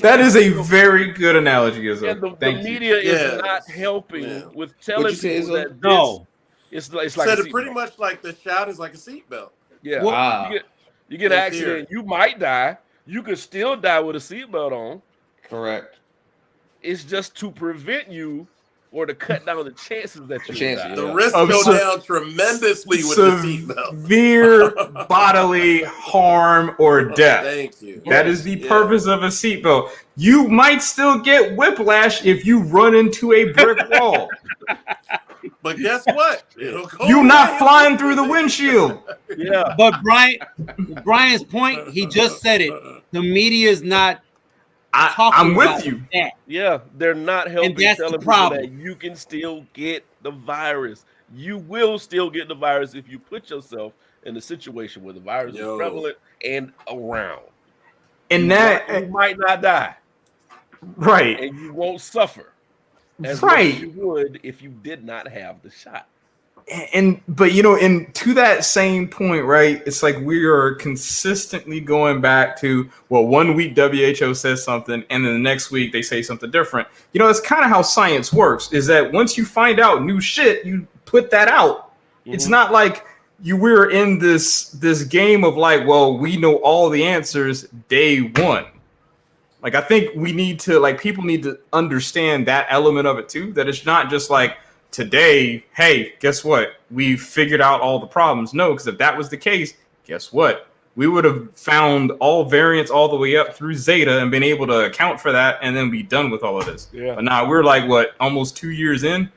D: That is a very good analogy, Izzo.
A: The media is not helping with telling people that it's like
B: said it pretty much like the shot is like a seatbelt.
A: Yeah, you get an accident, you might die. You could still die with a seatbelt on.
E: Correct.
A: It's just to prevent you or to cut down the chances that you die.
B: The risk go down tremendously with the seatbelt.
D: Severe bodily harm or death.
B: Thank you.
D: That is the purpose of a seatbelt. You might still get whiplash if you run into a brick wall.
B: But guess what?
D: You're not flying through the windshield.
A: Yeah.
C: But Brian's point, he just said it. The media is not.
D: I'm with you.
C: That.
A: Yeah, they're not helping telling people that you can still get the virus. You will still get the virus if you put yourself in a situation where the virus is prevalent and around.
D: And
A: you might not die.
D: Right.
A: And you won't suffer as much as you would if you did not have the shot.
D: But to that same point, right? It's like we are consistently going back to, well, 1 week WHO says something, and then the next week they say something different. It's kind of how science works. Is that once you find out new shit, you put that out. Mm-hmm. It's not like we're in this game of like, well, we know all the answers day one. Like, I think we need to, like, people need to understand that element of it too. That it's not just like, today, hey, guess what? We figured out all the problems. No, because if that was the case, guess what? We would have found all variants all the way up through Zeta and been able to account for that and then be done with all of this. Yeah. But now we're like, what, almost 2 years in?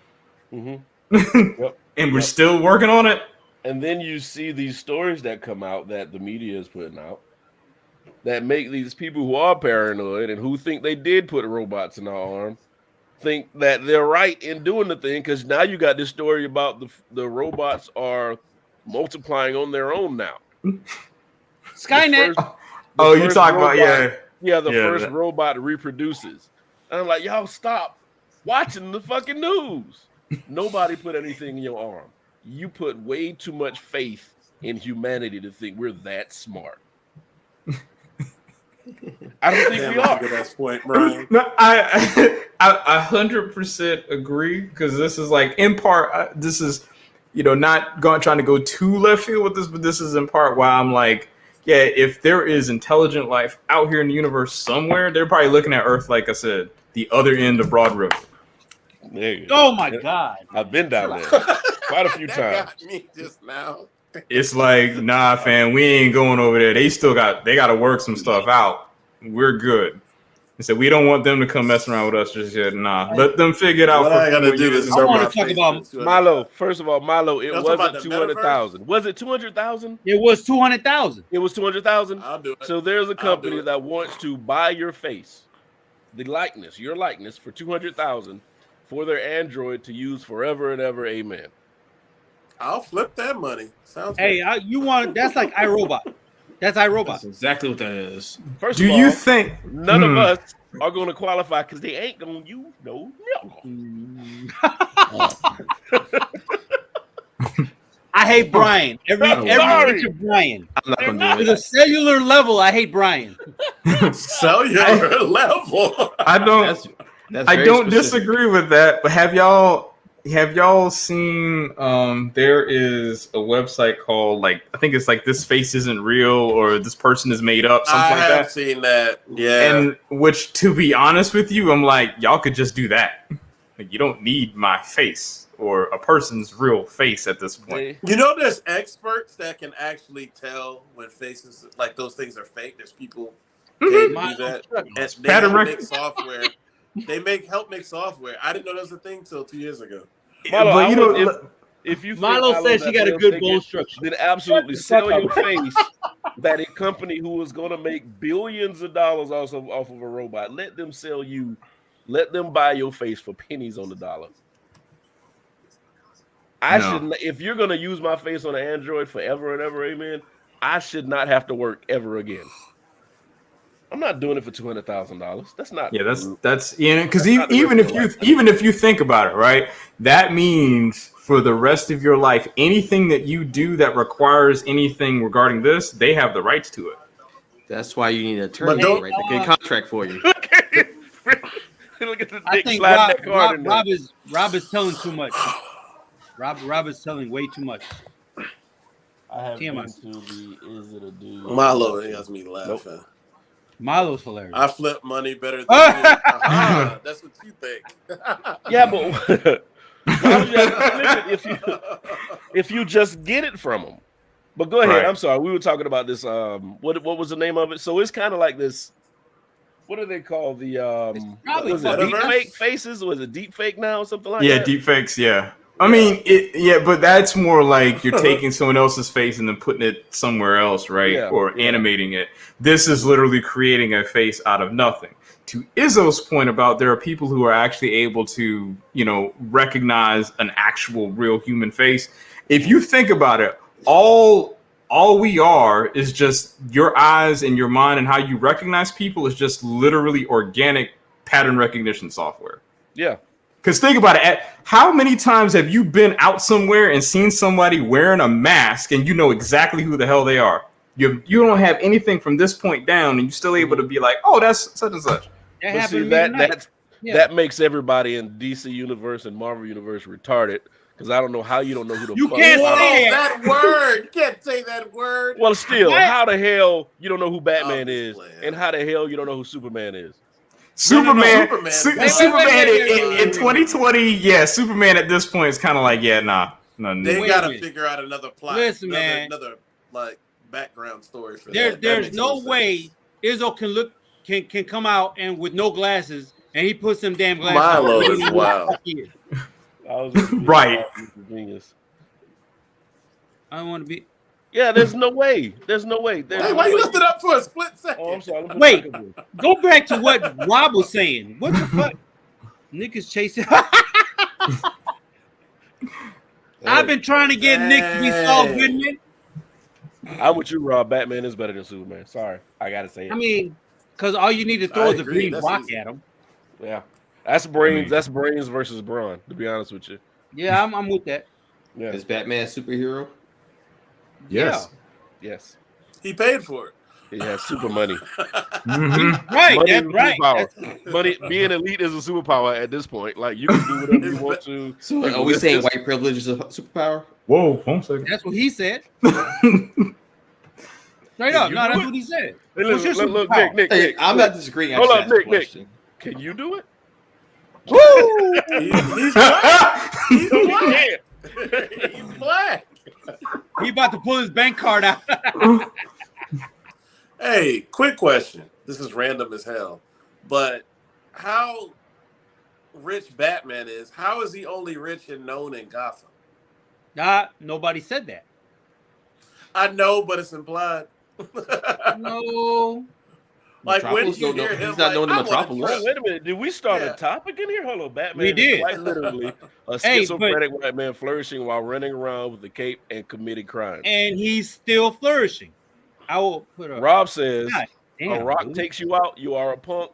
D: Mm-hmm. And we're still working on it.
A: And then you see these stories that come out that the media is putting out that make these people who are paranoid and who think they did put robots in our arm think that they're right in doing the thing, because now you got this story about the robots are multiplying on their own now.
C: Skynet.
D: You talking about
A: the first robot reproduces. And I'm like, y'all stop watching the fucking news. Nobody put anything in your arm. You put way too much faith in humanity to think we're that smart. I don't think we are.
B: That's point, Brian.
D: No, I 100% agree, because this is like, in part, this is, not trying to go too left field with this, but this is in part why I'm like, yeah, if there is intelligent life out here in the universe somewhere, they're probably looking at Earth, like I said, the other end of Broad River.
C: Oh my God!
A: I've been down there quite a few times.
B: Got me just now.
D: It's like, nah, fam, we ain't going over there. They got to work some stuff out. We're good. And so we don't want them to come mess around with us just yet. Nah, let them figure it out.
B: What I gotta do is
C: I want to talk about
A: Milo. First of all, Milo, it wasn't 200,000. Was it 200,000?
C: It was 200,000.
A: It was 200,000.
B: I'll do it.
A: So there's a company that wants to buy your face, your likeness, for 200,000 for their Android to use forever and ever. Amen.
B: I'll flip that money. Sounds
C: good. That's like iRobot. That's iRobot.
E: That's exactly what that is.
A: First of all,
D: you think
A: none of us are going to qualify because they ain't going to use no.
C: I hate Brian. Every inch of Brian.
E: I'm not going to do
C: To the cellular level, I hate Brian.
B: Cellular level.
D: I don't. I don't disagree with that. But have y'all seen? There is a website called I think it's like This Face Isn't Real or This Person Is Made Up. Something like that. I have
B: seen that. Yeah.
D: And which, to be honest with you, I'm like, y'all could just do that. Like, you don't need my face or a person's real face at this point.
B: You know, there's experts that can actually tell when faces like those things are fake. There's people who do that. And they make software. They help make software. I didn't know that was a thing till 2 years ago.
A: Milo, if you
C: Milo says she got a good bone structure,
A: then absolutely sell your face that a company who is going to make billions of dollars off of a robot, let them sell you, let them buy your face for pennies on the dollar. If you're going to use my face on an Android forever and ever, amen, I should not have to work ever again. I'm not doing it for $200,000. That's not.
D: Yeah, that's because even if you think about it, right, that means for the rest of your life, anything that you do that requires anything regarding this, they have the rights to it.
E: That's why you need an attorney, right? To get a contract for you.
A: Look at the
C: I
A: dick
C: think
A: sliding that card in there.
C: Rob is telling too much. Rob is telling way too much.
A: I have been to the Is It a Dude?
B: Milo has me laughing.
A: Nope.
C: Milo's hilarious.
B: I flip money better than you. That's what you think.
A: Yeah, but why would you have to flip it if you just get it from them? But go ahead. Right. I'm sorry. We were talking about this. What was the name of it? So it's kind of like this. What do they call the deep fake faces? Was it deep fake now or something like that?
D: Yeah, deep fakes. Yeah. I mean, but that's more like you're taking someone else's face and then putting it somewhere else, right? Yeah, or animating it. This is literally creating a face out of nothing. To Izzo's point about there are people who are actually able to, recognize an actual real human face. If you think about it, all we are is just your eyes and your mind, and how you recognize people is just literally organic pattern recognition software.
A: Yeah.
D: Because think about it. How many times have you been out somewhere and seen somebody wearing a mask and you know exactly who the hell they are? You don't have anything from this point down, and you're still able to be like, oh, that's such and such.
A: That makes everybody in DC Universe and Marvel Universe retarded. Because I don't know how you don't know who the
C: fuck
B: can't say that word. You can't say that word.
A: Well, still, how the hell you don't know who Batman is, and how the hell you don't know who Superman is?
D: Superman in 2020, yeah, Superman at this point is kind of like, nah.
B: They got to figure out another plot.
C: Listen, man.
B: Another background story for
C: that. There's no way Izzo can come out and with no glasses, and he puts some damn glasses.
B: Milo is wild.
D: Right.
C: I don't want to be.
A: Yeah, there's no way.
B: Why you lift it up for a split second?
A: Oh, I'm sorry.
C: Wait, go back to what Rob was saying. What the fuck? Nick is chasing. I've been trying to get Nick to be Saul Goodman.
A: I'm with you, Rob. Batman is better than Superman. Sorry, I gotta say it.
C: I mean, because all you need to throw is a green rock at him.
A: Yeah, that's brains. That's brains versus brawn. To be honest with you.
C: Yeah, I'm with that.
A: Yeah,
E: is Batman a superhero?
D: Yes.
A: Yeah. Yes.
B: He paid for it.
A: He has super money.
C: Right.
A: Money
C: that's right.
A: Money, being elite is a superpower at this point. Like, you can do whatever you want to.
E: So are we saying white privilege is a superpower?
D: Whoa, hold on a second.
C: That's what he said. Straight up. No, that's what he said.
A: Hey, look, Nick.
E: Hey, I'm not disagreeing.
A: Hold up, Nick. Can you do it?
B: Woo! He's black. He's black.
C: He about to pull his bank card out.
B: Hey, quick question. This is random as hell. But how rich Batman is, how is he only rich and known in Gotham?
C: Nobody said that.
B: I know, but it's implied.
C: No.
B: Like, when you hear him,
E: he's not known in Metropolis.
A: Wait a minute. Did we start a topic in here? Hold on. Batman
C: we did.
A: Is quite literally a schizophrenic white man flourishing while running around with a cape and committing crimes.
C: And he's still flourishing. I will put a
A: Rob says a rock takes you out, you are a punk.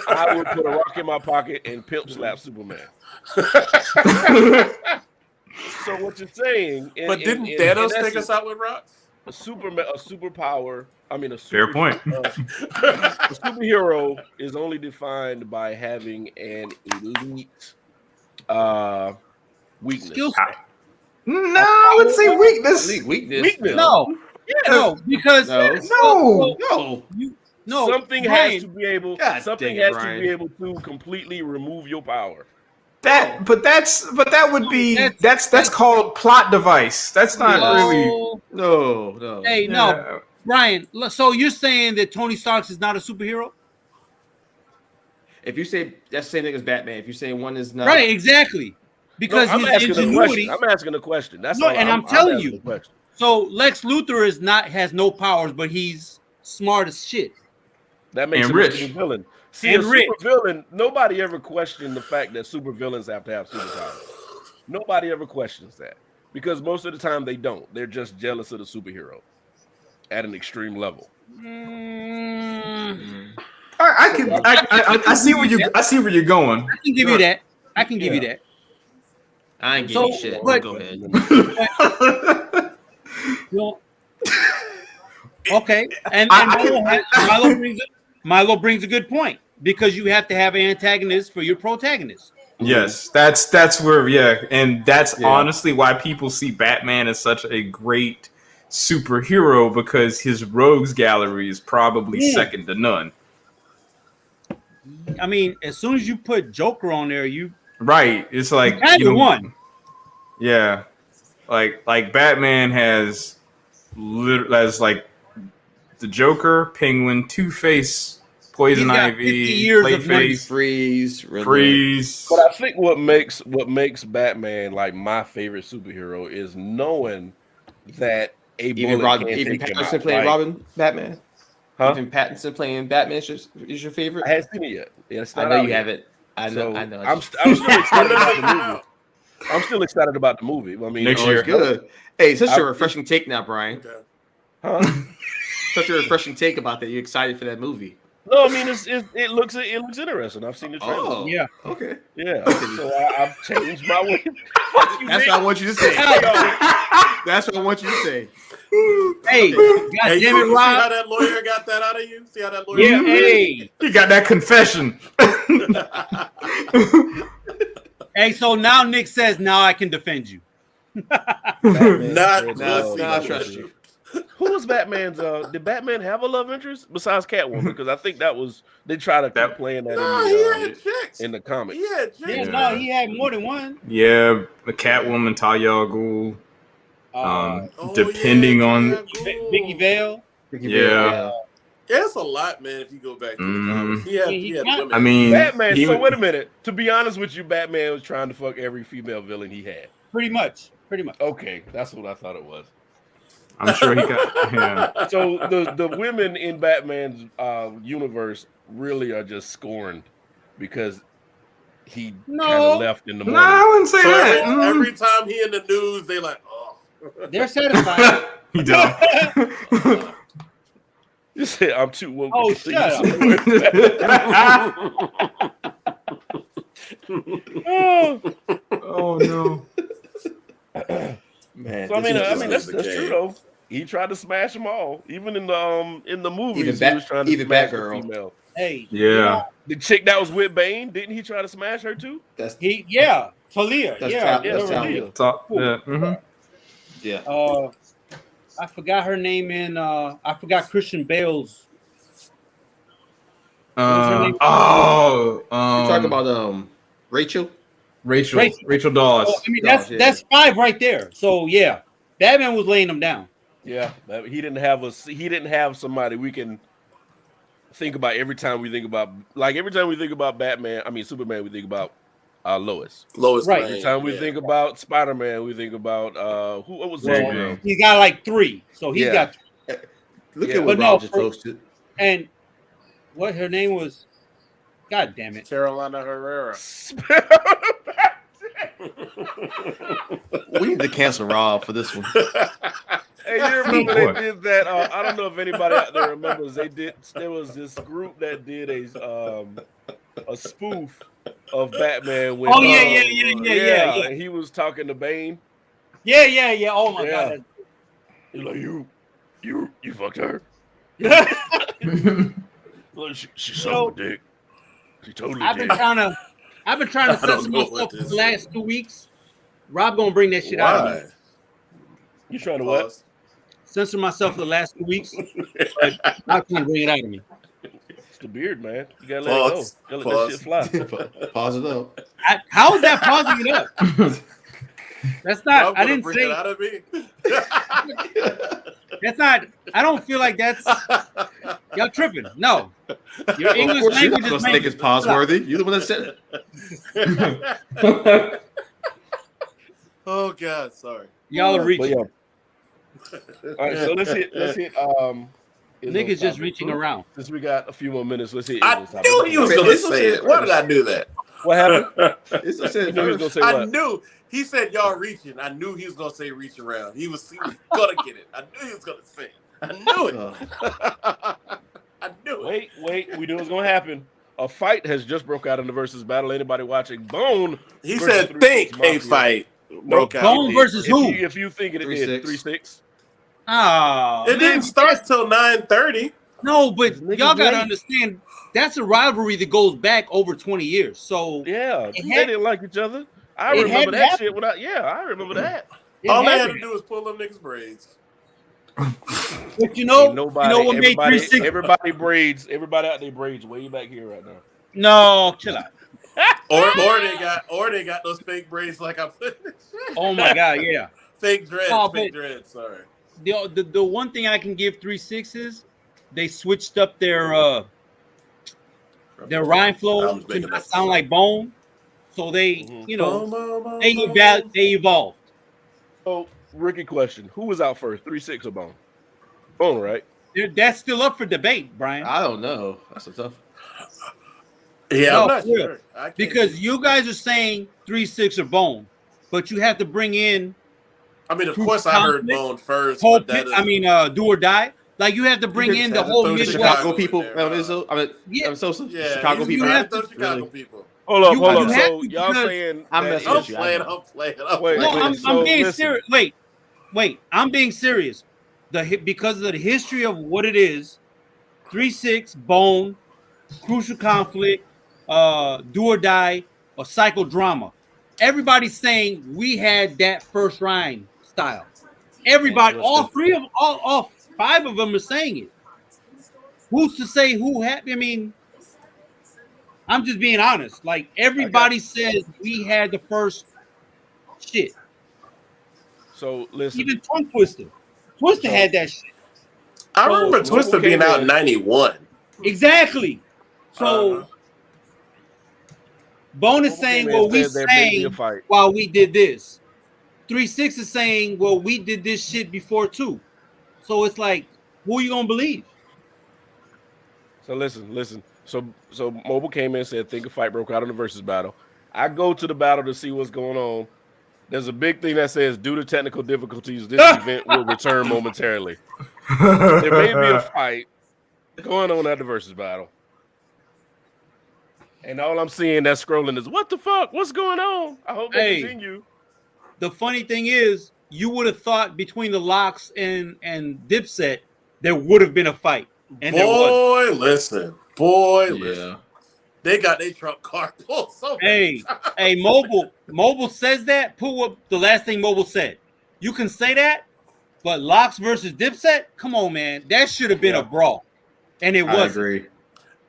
A: I would put a rock in my pocket and pimp slap Superman. So what you're saying?
B: But didn't Thanos take us out with rocks?
A: A superpower. I mean,
D: fair point.
A: A superhero is only defined by having an elite weakness.
D: No, I would say weakness.
E: Weakness.
C: No. Yeah, no, because
E: no.
A: Something has to be able. Something has to be able to completely remove your power.
D: That's called plot device. That's not really.
E: No.
C: Hey, no, Brian. So you're saying that Tony Stark is not a superhero?
E: If you say that's the same thing as Batman, if you say one is not
C: right, exactly. Because
A: I'm
C: his ingenuity.
A: I'm asking a question. That's
C: no,
A: all.
C: And I'm telling you.
A: Question.
C: So Lex Luthor has no powers, but he's smart as shit.
A: That makes him a super villain. See, a super villain, nobody ever questioned the fact that super villains have to have superpowers. Nobody ever questions that. Because most of the time they don't. They're just jealous of the superhero at an extreme level.
D: I see where you're going.
C: I can give you that. I can give you that.
E: I ain't giving shit.
C: But,
E: go ahead.
C: Well, okay, and Milo brings a good point because you have to have an antagonist for your protagonist.
D: Yes, that's where and that's honestly why people see Batman as such a great superhero because his rogues gallery is probably second to none.
C: I mean, as soon as you put Joker on there,
D: it's like
C: one.
D: Yeah, like Batman has like the Joker, Penguin, Two-Face, Poison Ivy, Clayface, Freeze.
A: But I think what makes Batman like my favorite superhero is knowing that
E: even Pattinson playing Robin, Batman. Huh? Even Pattinson playing Batman is your favorite?
A: I haven't seen it yet. Yeah,
E: I know you haven't. I know.
A: I'm still excited about the movie. I'm still excited about the movie. I mean,
D: next year,
E: good. Hey, such a refreshing take now, Brian.
A: Huh?
E: Such a refreshing take about that. You're excited for that movie.
A: No, I mean it looks interesting. I've seen the trailer.
E: Oh,
C: yeah.
E: Okay.
A: Yeah. So I've changed my way.
E: That's what I want you to say. That's what I want you to say.
C: Hey, God damn it, Rob.
B: See how that lawyer got that out of you? See how that lawyer?
C: Yeah. Hey,
D: he got that confession.
C: Hey, so now Nick says, now I can defend you.
B: Not
E: trust you.
A: Who was Batman's? Did Batman have a love interest besides Catwoman? Because I think they try to keep playing that in the comics.
C: He had more than one.
D: Yeah, the Catwoman, Talia al Ghul. Depending on
C: Vicky Vale.
D: Yeah,
B: it's a lot, man. If you go back to the comics, he had women.
D: I mean,
A: Batman. So wait a minute. To be honest with you, Batman was trying to fuck every female villain he had.
C: Pretty much.
A: Okay, that's what I thought it was.
D: I'm sure he got. Yeah.
A: So the women in Batman's universe really are just scorned because he kind of left in the morning.
D: No, I wouldn't say that.
B: Every time he in the news, they like, oh,
C: they're satisfied.
D: He don't.
A: You said I'm too woke.
C: Oh, shut up.
D: Oh no.
E: Man,
A: so I mean that's true though. He tried to smash them all, even in the movies. He was trying to smash the female.
C: Hey,
D: yeah,
A: the chick that was with Bane, didn't he try to smash her too?
C: Talia.
E: Yeah.
C: I forgot her name I forgot Christian Bale's.
E: You're talking about Rachel
D: Dawes.
C: I mean, that's 5 right there. So yeah, Batman was laying them down.
A: Yeah, he didn't have somebody we can think about every time we think about Batman. I mean Superman, we think about Lois.
C: Right.
A: Every time we think about Spider-Man, we think about what was that girl?
C: He's got like 3, so he's got.
E: Look at what Rob just posted.
C: And what her name was? God damn it,
B: Carolina Herrera.
E: We need to cancel Rob for this one.
A: Hey, you remember they did that? I don't know if anybody out there remembers. There was this group that did a spoof of Batman. When,
C: yeah.
A: And he was talking to Bane.
C: Yeah. Oh my god.
A: He's like, you fucked her. She sucked my dick. She totally did.
C: I've been trying to censor myself for the last 2 weeks. Rob gonna bring that shit out of me.
A: You trying to what?
C: Censor myself for the last 2 weeks. But I can't bring it out of me.
A: It's the beard, man. You gotta let it go. You gotta let that shit fly.
E: Pause it up.
C: How is that pausing it up? That's not. I didn't say.
B: It out of me.
C: That's not. I don't feel like that's. Y'all tripping? No. Your English language is.
E: Think it's pause worthy. You're the one that said
B: it. Oh God, sorry.
C: Y'all are reaching.
A: All right, so let's hit.
C: Niggas just reaching around.
A: Since we got a few more minutes, let's hit.
B: I knew he was going to say it. Why did I do that?
A: What happened?
B: I knew. He said y'all reaching. I knew he was going to say reach around. He was going to get it. I knew he was going to say it. I knew it. I knew it.
A: Wait. We knew it was going to happen. A fight has just broke out in the versus battle. Anybody watching? Bone.
B: He said think a fight broke out.
C: Bone versus who?
A: If you think it did 3-6.
C: Oh,
B: it didn't start till 9:30.
C: No, but y'all gotta understand that's a rivalry that goes back over 20 years. So
A: yeah, they didn't like each other. I remember that shit. I remember that.
B: All they had to do was pull them niggas' braids.
C: But you know what made 3-6?
A: Everybody braids. Everybody out there braids way back here right now.
C: No, chill out.
B: or they got those fake braids like I put.
C: Oh my god, yeah.
B: Fake dreads. Sorry.
C: The one thing I can give 3-6 is they switched up their rhyme flow to not sound like Bone, so they they evolved.
A: So rookie question: who was out first, 3-6 or Bone? Bone, right?
C: That's still up for debate, Brian.
E: I don't know. That's a tough.
B: Yeah, I'm not sure.
C: Because you guys are saying 3-6 or Bone, but you have to bring in.
B: I mean, of course, I heard Bone first.
C: Do or die. Like you have to bring in the whole Midwest.
E: Chicago people. Sosa.
B: Yeah,
E: Chicago people.
B: Chicago people.
A: Hold up. So y'all saying
B: I'm playing.
C: I'm being serious. Wait. I'm being serious. Because of the history of what it is, 3-6, Bone, Crucial Conflict, Do or Die, or Psychodrama. Everybody's saying we had that first rhyme style. Everybody, all five of them are saying it. Who's to say who had? I mean, I'm just being honest. Like everybody says we had the first shit.
A: So listen,
C: even Tongue Twister had that shit.
B: I remember Twister being out in 91.
C: Exactly. So Bone is saying, well, we sang while we did this. 3-6 is saying, well, we did this shit before too. So it's like, who are you gonna believe?
A: So listen. So Mobile came in and said, think a fight broke out in the versus battle. I go to the battle to see what's going on. There's a big thing that says, due to technical difficulties, this event will return momentarily. There may be a fight going on at the versus battle. And all I'm seeing that's scrolling is, what the fuck? What's going on? I hope they continue.
C: The funny thing is, you would have thought between the Locks and Dipset, there would have been a fight. And
B: listen. They got their trump card pulled so
C: Hey, Mobile says that. Pull up the last thing Mobile said. You can say that, but Locks versus Dipset? Come on, man. That should have been a brawl. And it wasn't.
E: I agree.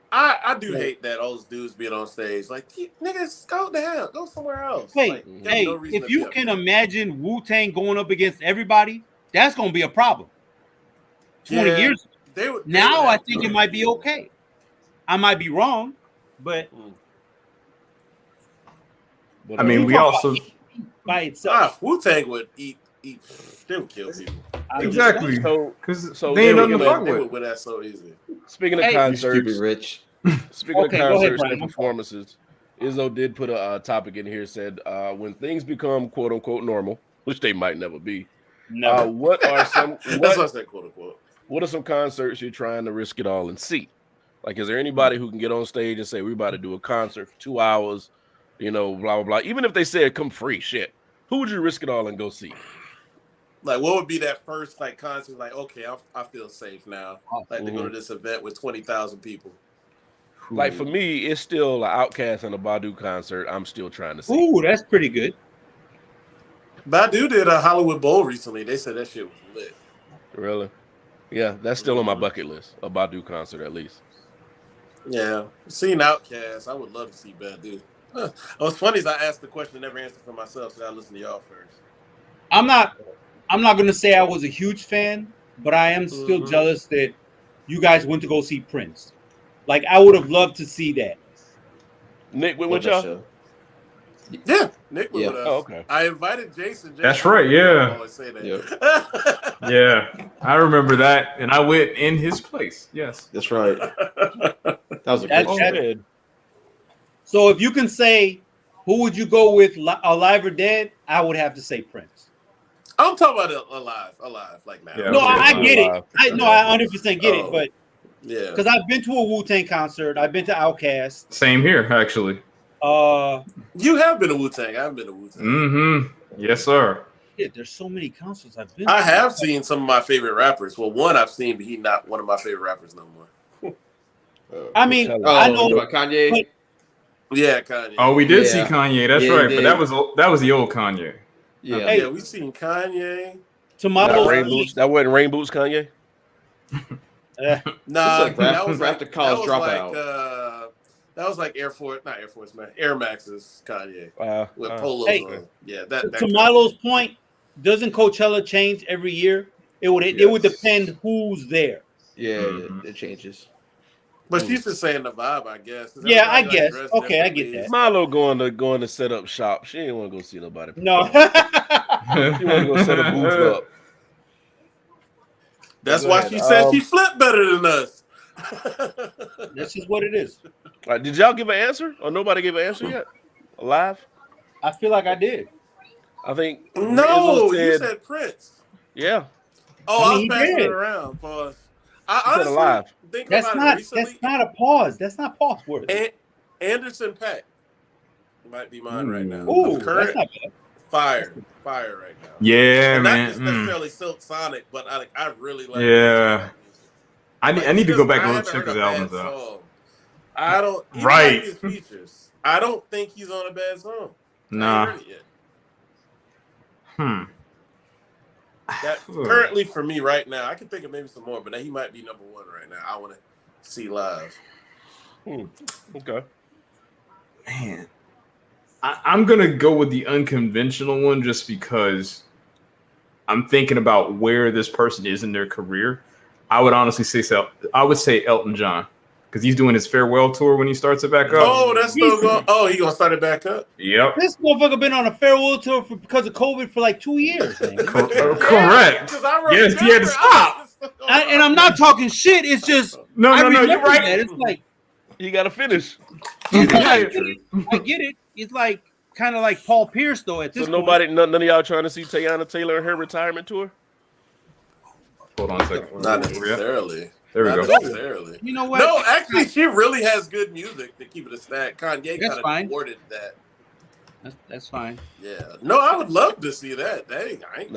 B: I do hate that those dudes being on stage. Like, niggas, go to hell. Go somewhere else.
C: If you can imagine Wu-Tang going up against everybody, that's going to be a problem. 20 years ago. Now I think it might be okay. I might be wrong, but
D: I mean, we also
C: by itself.
B: Wu-Tang would eat. They would kill people.
D: Exactly.
A: Because
D: they ain't nothing to fuck
B: with. They
D: with.
B: would that so easy.
A: Speaking of concerts,
E: stupid rich.
A: Speaking of concerts and performances, Izzo did put a topic in here. Said when things become quote unquote normal, which they might never be,
C: Never.
A: What are some?
B: That's what I said, quote unquote.
A: What are some concerts you're trying to risk it all and see? Like, is there anybody who can get on stage and say we're about to do a concert for 2 hours? You know, blah blah blah. Even if they said come free, shit. Who would you risk it all and go see?
B: Like, what would be that first like concert? Like, okay, I feel safe now. Like to go to this event with 20,000 people.
A: Like for me, it's still an Outkast and a Badu concert. I'm still trying to see.
C: Ooh, that's pretty good.
B: Badu did a Hollywood Bowl recently. They said that shit was lit.
A: Really? Yeah, that's still on my bucket list. A Badu concert at least.
B: Yeah, seeing Outkast, I would love to see Badu. What's funny is I asked the question and never answered for myself, so I listened to y'all first.
C: I'm not gonna say I was a huge fan, but I am still jealous that you guys went to go see Prince. Like, I would have loved to see that.
A: Nick went with y'all?
B: Yeah, Nick went with us.
A: Oh, okay.
B: I invited Jason.
D: That's right, yeah.
B: I always say that.
D: Yeah, I remember that, and I went in his place. Yes,
E: that's right. That was a
C: good. So if you can say, who would you go with, alive or dead? I would have to say Prince.
B: I'm talking about alive, like now.
C: Yeah, no, I get it. I 100% get it, but
B: yeah,
C: because I've been to a Wu-Tang concert, I've been to Outkast.
D: Same here, actually.
B: You have been to Wu-Tang. I haven't been to Wu-Tang.
D: Mm-hmm. Yes, sir.
C: Yeah, there's so many concerts I've been.
B: I have seen some of my favorite rappers. Well, one I've seen, but he's not one of my favorite rappers no more.
C: I mean, I know
E: Kanye.
C: But,
B: yeah, Kanye.
D: Oh, we did see Kanye. That's right, but that was the old Kanye.
E: Yeah,
B: hey, we seen Kanye.
A: That wasn't Rain Boots Kanye.
B: Nah,
E: like
B: that was
E: after college dropout.
B: That was like Air Max's Kanye with polos.
C: Hey,
B: yeah,
C: to Milo's point, doesn't Coachella change every year? It would depend who's there.
E: Yeah, it changes.
B: But she's just saying the vibe, I guess.
C: Yeah, I guess. Okay, I get that.
A: Milo going to set up shop. She ain't want to go see nobody.
C: No,
A: she want to go set a booth up.
B: That's why she said she flipped better than us.
C: This is what it is.
A: Did y'all give an answer, or nobody gave an answer yet? Alive?
C: I feel like I did.
A: I think
B: no. You said Prince.
A: Yeah.
B: Oh, I was passing it around. Pause. I honestly
A: alive.
B: think
C: That's
B: about
C: not.
B: it recently.
C: That's not a pause. That's not pause word.
B: Anderson .Paak might be mine right now.
C: Ooh,
B: current
C: that's not bad.
B: Fire right now.
D: Yeah,
B: and
D: man.
B: Not just necessarily Silk Sonic, but I really like.
D: Yeah. I need to go back and check his albums out.
B: I don't.
D: Right.
B: His features. I don't think he's on a bad song.
D: Nah.
B: That currently for me right now, I can think of maybe some more, but he might be number one right now. I want to see live.
A: Okay.
D: Man, I'm gonna go with the unconventional one just because I'm thinking about where this person is in their career. I would honestly say so. I would say Elton John because he's doing his farewell tour when he starts it back up.
B: Oh, that's still going. Oh, he gonna start it back up.
D: Yep.
C: This motherfucker been on a farewell tour because of COVID for like 2 years. Man.
D: Correct. Yes, he had to stop.
C: And I'm not talking shit. It's just
D: no. You're right.
C: That. It's like
A: you got to finish.
C: I get it. It's like kind of like Paul Pierce though. At this
A: point. None of y'all trying to see Teyana Taylor and her retirement tour?
D: Hold on a second.
B: Not necessarily.
D: There we
B: go. Necessarily.
C: You know what?
B: No, actually, she really has good music to keep it a stack. Kanye kind of awarded that.
C: That's fine.
B: Yeah. No, I would love to see that. Dang, I'm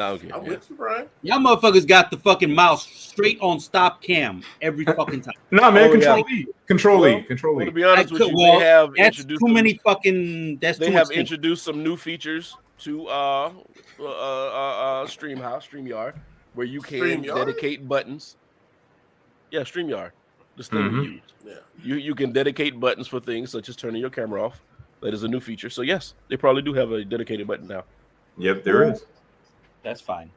B: with you, Brian.
C: Y'all motherfuckers got the fucking mouse straight on stop cam every fucking time.
D: No, man, Control E.
A: To be honest with you, they have introduced
C: too many fucking.
A: They have introduced some new features to StreamYard, where you can dedicate buttons. Yeah, StreamYard. This thing we use. Yeah. You can dedicate buttons for things such as turning your camera off. That is a new feature. So yes, they probably do have a dedicated button now.
D: Yep, there is.
C: That's fine.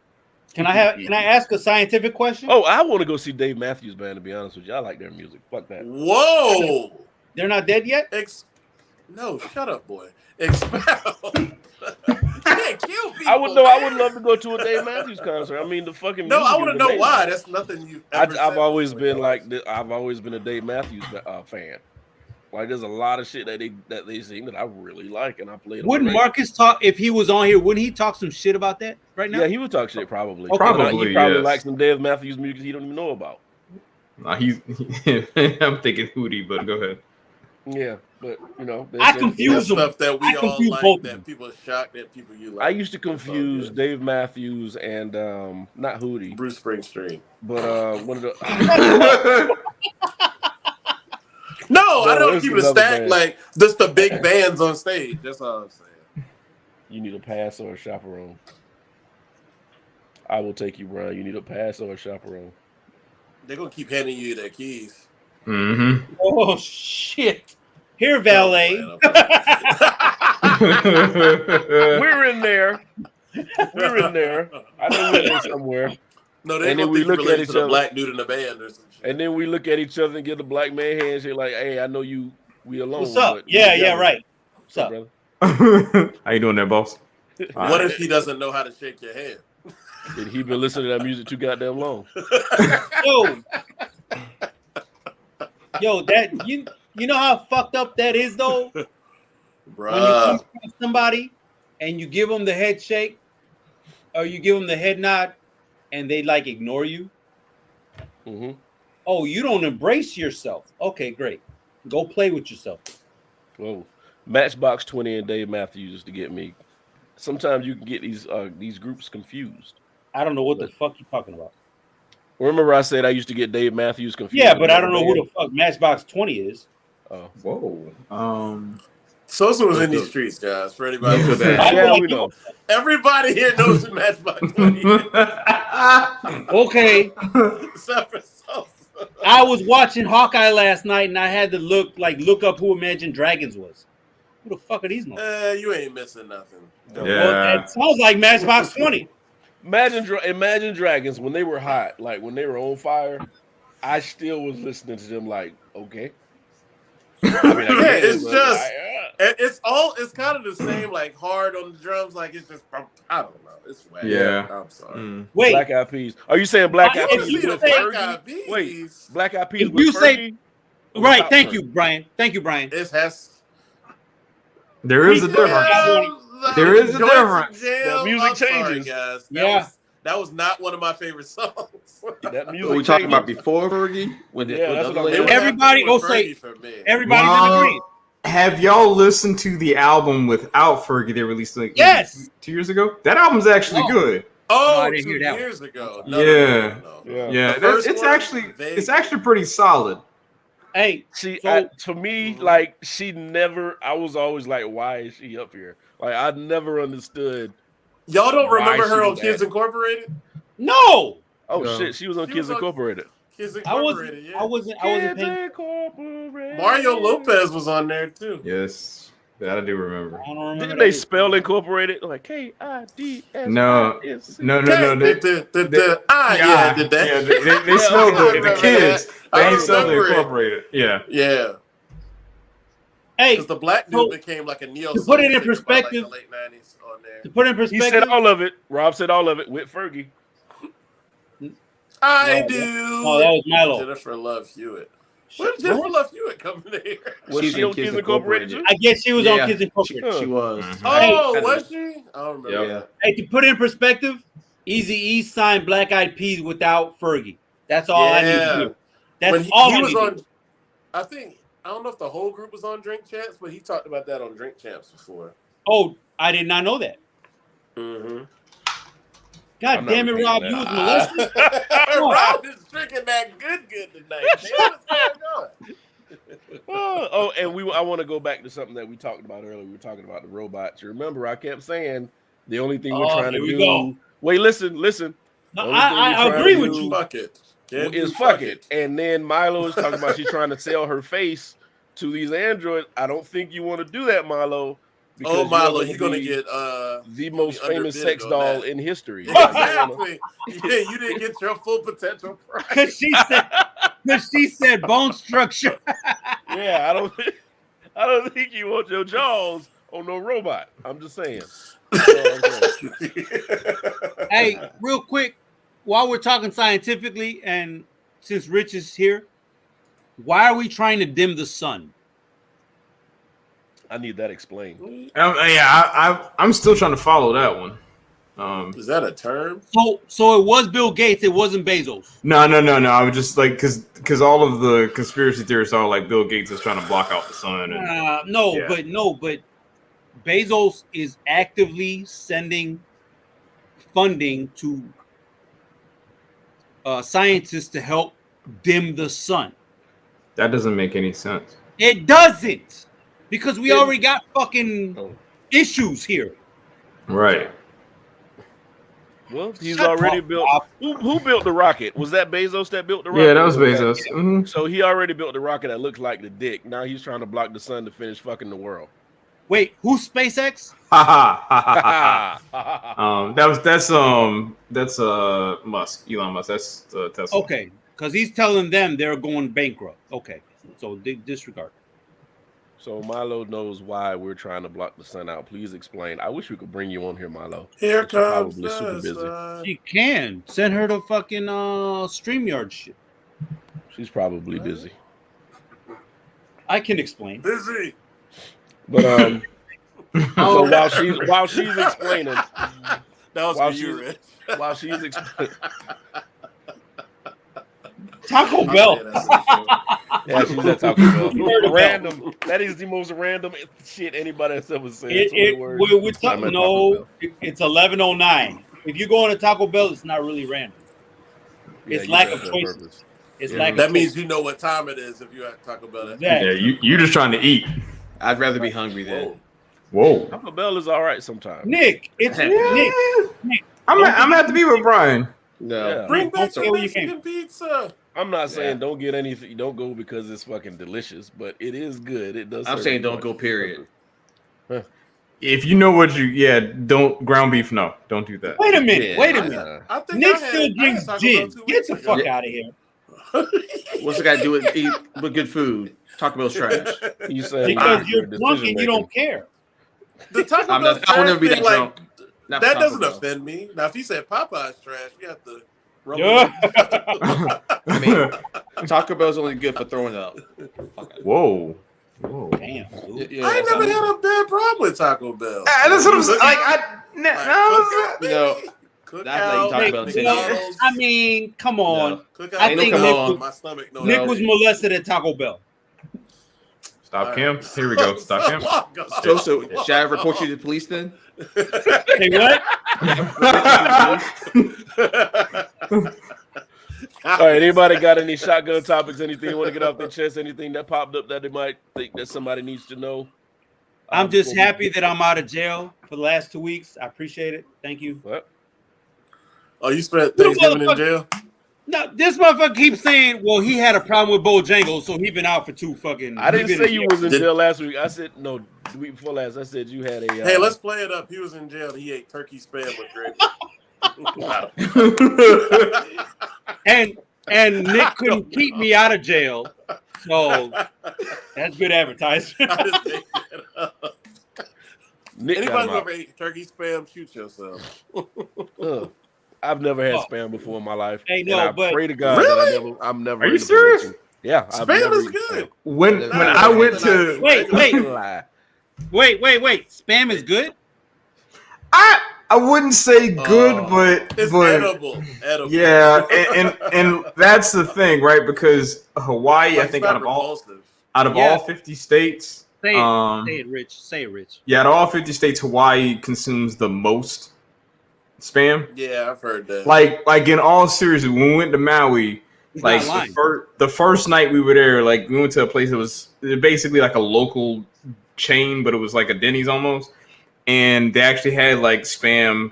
C: Can I ask a scientific question?
A: Oh, I want to go see Dave Matthews Band, to be honest with you. I like their music. Fuck that.
B: Whoa!
C: They're not dead yet?
B: No, shut up, boy. Expound.
A: I would love to go to a Dave Matthews concert. I mean, the fucking
B: no. I want to know why. That's nothing you.
A: I've always been a Dave Matthews fan. Like there's a lot of shit that they sing that I really like, and I played.
C: Wouldn't Marcus talk if he was on here? Wouldn't he talk some shit about that right now?
A: Yeah, he would talk shit probably.
C: Okay.
A: Probably, he probably likes some Dave Matthews music he don't even know about.
D: I'm thinking Hootie, but go ahead.
A: Yeah, but you know,
C: I confuse them.
B: Stuff that we all like that people are shocked that people you like.
A: I used to confuse Dave Matthews and not Hootie,
B: Bruce Springsteen,
A: but one of the.
B: No, I don't keep it stacked like just the big bands on stage. That's all I'm saying.
A: You need a pass or a chaperone. I will take you, Brian. You need a pass or a chaperone.
B: They're gonna keep handing you their keys.
D: Mm-hmm.
C: Oh shit! Here, valet.
A: We're in there. We're in there. I know we're there somewhere.
B: No, they don't think look at each other. Black dude in the band or some shit.
A: And then we look at each other and get the black man handshake like, "Hey, I know you. We alone."
C: What's up? Yeah, right. What's up,
A: brother?
D: How you doing there, boss?
B: What if he doesn't know how to shake your hand?
A: Did he been listening to that music too goddamn long?
C: Yo, that you know how fucked up that is though.
B: Bruh.
C: When you come across somebody and you give them the head shake or you give them the head nod and they like ignore you.
A: Mm-hmm.
C: Oh, you don't embrace yourself. Okay, great. Go play with yourself.
A: Whoa. Matchbox 20 and Dave Matthews used to get me. Sometimes you can get these groups confused.
C: I don't know what the fuck you're talking about.
A: Remember I said I used to get Dave Matthews confused?
C: Yeah, but I don't know who the fuck Matchbox 20 is.
A: Oh.
D: Whoa.
B: Sosa was in these streets, guys. For anybody who's
A: yeah, we know.
B: Everybody here knows who Matchbox 20 is.
C: Okay.
B: Except for Sosa.
C: I was watching Hawkeye last night and I had to look up who Imagine Dragons was. Who the fuck are these motherfuckers?
B: You ain't missing nothing.
D: Yeah.
C: Well, it sounds like Matchbox 20.
A: Imagine Dragons when they were hot, like when they were on fire. I still was listening to them like, okay. I mean,
B: it's just it's kind of the same, like hard on the drums, like it's just I don't know. It's whack.
D: Yeah.
B: I'm sorry.
C: Wait,
A: Black Eyed Peas. Are you saying Black Eyed Peas with
B: Fergie?
A: Wait, Black Eyed Peas
C: if
A: with
C: you
A: Fergie?
C: Right, thank you, Brian. Thank you, Brian.
B: It has.
D: There is a difference. There is a difference.
A: The music changes.
B: Guys. That was not one of my favorite songs.
A: That music
E: What we talking about before Fergie?
C: Everybody go say everybody's in agreement.
D: Have y'all listened to the album without Fergie they released like 2 years ago? That album's actually good.
B: Oh, 2 years ago. No.
D: Yeah. It's actually pretty solid.
C: Hey,
A: to me, like I was always like, why is she up here? Like I never understood.
B: Y'all don't remember her on Kids Incorporated?
C: No.
A: Oh shit, she was on Kids Incorporated.
B: Kids Incorporated.
C: I wasn't paying.
B: Mario Lopez was on there too.
D: Yes, that I do remember.
C: I don't remember.
A: Didn't they spell Incorporated like KIDS?
D: No.
B: They spelled it.
D: The Kids. They ain't spelled Incorporated. Yeah.
C: Hey,
B: because the black dude became like a neo.
C: To put it in perspective,
B: like the late 90s on there.
C: To put it in perspective,
A: he said all of it. Rob said all of it with Fergie.
B: I do.
C: Oh, that was Milo.
B: Jennifer Love Hewitt. When did Jennifer Love Hewitt come in here?
A: Was she on Kids Incorporated too?
C: I guess she was on Kids Incorporated.
E: She was.
B: Oh, was she? I don't remember.
E: Yeah.
C: Hey, to put it in perspective, Eazy-E signed Black Eyed Peas without Fergie. That's all I need to do. That's all I need to do.
B: I don't know if the whole group was on Drink Champs, but he talked about that on Drink Champs before.
C: Oh, I did not know that.
B: Mm-hmm.
C: God damn it, Rob, you was molested.
B: Rob is drinking that good tonight.
A: I want to go back to something that we talked about earlier. We were talking about the robots. You remember, I kept saying the only thing we're trying to do.
C: Go.
A: Wait, listen.
C: No, I agree with you.
B: Fuck it.
A: Fuck it. And then Milo is talking about she's trying to sell her face to these androids. I don't think you want to do that, Milo.
B: Oh, Milo, you're gonna get
A: the most famous sex doll in history.
B: Exactly. Yeah, you didn't get your full potential price.
C: Because she said bone structure.
A: Yeah, I don't think you want your jaws on no robot. I'm just saying.
C: Hey, real quick, while we're talking scientifically, and since Rich is here, why are we trying to dim the sun?
A: I need that explained.
D: I'm still trying to follow that one.
B: Is that a term?
C: So it was Bill Gates. It wasn't Bezos.
D: No. I was just like, because all of the conspiracy theorists are like Bill Gates is trying to block out the sun.
C: But Bezos is actively sending funding to scientists to help dim the sun.
D: That doesn't make any sense.
C: It doesn't, because we already got fucking issues here.
D: Right.
A: Well, he's already built. Who built the rocket? Was that Bezos that built the rocket?
D: Yeah, that was Bezos. Mm-hmm.
A: So he already built the rocket that looks like the dick. Now he's trying to block the sun to finish fucking the world.
C: Wait, who's SpaceX?
D: That's Musk, Elon Musk. That's Tesla.
C: Okay, because he's telling them they're going bankrupt. Okay, so disregard.
A: So Milo knows why we're trying to block the sun out. Please explain. I wish we could bring you on here, Milo.
B: Here comes
A: probably super busy.
C: She can send her to fucking StreamYard shit.
A: She's probably busy.
C: I can explain.
B: Busy.
A: But so while she's explaining,
B: that was for you, Rich.
A: While she's explaining,
C: Taco Bell.
A: Yeah, she's at Taco Bell. Random. That is the most random shit anybody has ever said.
C: It's 11:09. If you go on a Taco Bell, it's not really random. It's lack of choices.
B: That means you know what time it is if you're at Taco Bell.
D: Exactly. Yeah, you just trying to eat.
E: I'd rather be hungry then.
D: Whoa.
A: Taco Bell is all right sometimes.
C: Nick, it's Nick.
D: I'm gonna have to be with Brian.
E: No.
A: Yeah.
B: Bring back some Mexican pizza.
A: I'm not saying don't get anything. Don't go because it's fucking delicious, but it is good. It does.
E: I'm saying don't go. Period.
D: If you know what don't ground beef. No, don't do that.
C: Wait a minute.
B: I think
C: Nick still drinks gin. Get the fuck out of here.
E: What's the guy do with eat with good food? Taco Bell's trash.
A: You say
C: because you're drunk and you don't care.
B: The Taco Bell
E: I will never be that drunk.
B: That doesn't offend me. Now, if he said Popeye's trash, we have to.
E: I mean, Taco Bell's only good for throwing up.
D: Whoa.
C: Damn.
B: Yeah, I ain't never had a bad problem with Taco Bell.
D: That's what I'm saying.
C: I mean, come on. I think Nick was molested at Taco Bell.
D: Stop Kim. Here we go. Stop Kim.
E: So should I report you to the police then?
C: Hey, what?
A: All right. Anybody got any shotgun topics? Anything you want to get off their chest? Anything that popped up that they might think that somebody needs to know?
C: I'm just happy that I'm out of jail for the last 2 weeks. I appreciate it. Thank you.
A: What?
B: Oh, you spent Thanksgiving in jail?
C: No, this motherfucker keeps saying, well, he had a problem with Bojangles, so he been out for 2 fucking.
A: I didn't say you was in jail last week. I said no. The week before last, I said you had a.
B: Hey, let's play it up. He was in jail. He ate turkey spam with
C: gravy. and Nick couldn't keep me out of jail, so that's good advertising.
B: Anybody who ever ate turkey spam, shoot yourself.
A: I've never had spam before in my life.
C: Hey, no, but
A: pray to God that I'm never.
D: Are you serious?
A: Yeah,
B: spam is good.
D: When I went to
C: wait, spam is good.
D: I wouldn't say good, but
B: it's edible.
D: Yeah, and that's the thing, right? Because Hawaii, I think out of all 50 states,
C: say it, Rich. Say it, Rich.
D: Yeah, out of all 50 states, Hawaii consumes the most spam.
B: Yeah, I've heard that.
D: Like in all seriousness, when we went to Maui, like the first night we were there, like we went to a place that was basically like a local chain, but it was like a Denny's almost, and they actually had like spam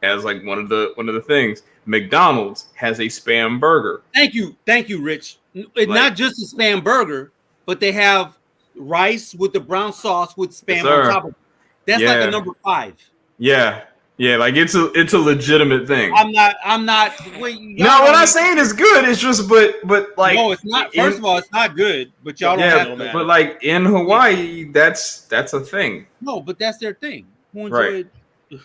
D: as like one of the things. McDonald's has a spam burger.
C: Thank you, Rich. It's not just a spam burger, but they have rice with the brown sauce with spam on top of it. That's like a number 5.
D: Yeah, like it's a legitimate thing.
C: I'm not. Wait,
D: no, what I'm saying is good. It's just, but like,
C: no, it's not. First of all, it's not good. But y'all don't have that.
D: But like in Hawaii, that's a thing.
C: No, but that's their thing. Who enjoyed?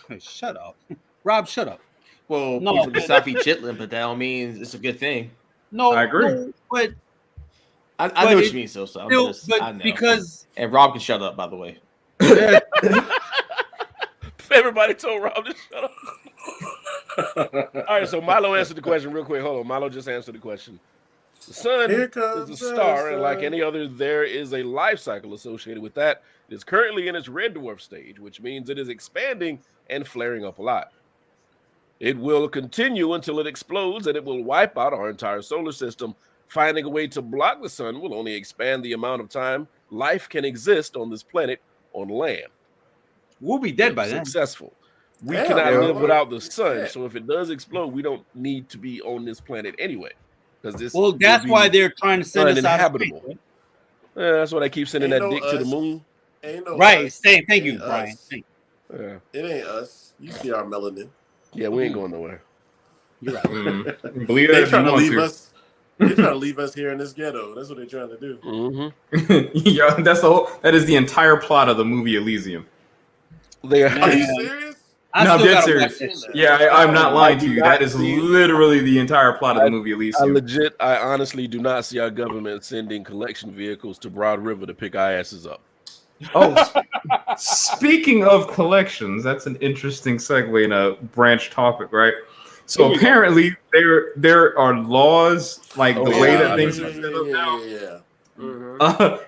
C: Right. Shut up, Rob. Shut up.
E: Well, no, people can stop eating chitlin, but that don't mean it's a good thing.
C: No,
D: I agree.
C: No,
E: I know what you mean. So
C: because
E: and Rob can shut up. By the way.
A: Everybody told Rob to shut up. All right, so Milo answered the question real quick. Hold on, Milo just answered the question. The sun is a star, and like any other, there is a life cycle associated with that. It is currently in its red dwarf stage, which means it is expanding and flaring up a lot. It will continue until it explodes, and it will wipe out our entire solar system. Finding a way to block the sun will only expand the amount of time life can exist on this planet on land.
C: We'll be dead by then.
A: Successful. We cannot live without the sun, so if it does explode, we don't need to be on this planet anyway. Because this.
C: Well, that's why they're trying to send us
A: uninhabitable.
C: out of space,
A: right? That's why they keep sending that dick to the moon.
C: Right. Thank you, Brian.
B: It ain't us. You see our melanin.
A: Yeah, we ain't going nowhere.
C: You're right.
D: Believe
B: they're
D: that
B: trying
D: you
B: to
D: want
B: leave
D: to.
B: us. They're trying to leave us here in this ghetto. That's what they're trying to do.
D: Yeah, that is the entire plot of the movie Elysium.
B: Are you serious?
D: No, I'm dead serious. Yeah, I'm not lying to you. That is literally the entire plot of the movie Elysium.
A: I honestly do not see our government sending collection vehicles to Broad River to pick our asses up.
D: Oh, speaking of collections, that's an interesting segue in a branch topic, right? So apparently there are laws like the way that things are set up now.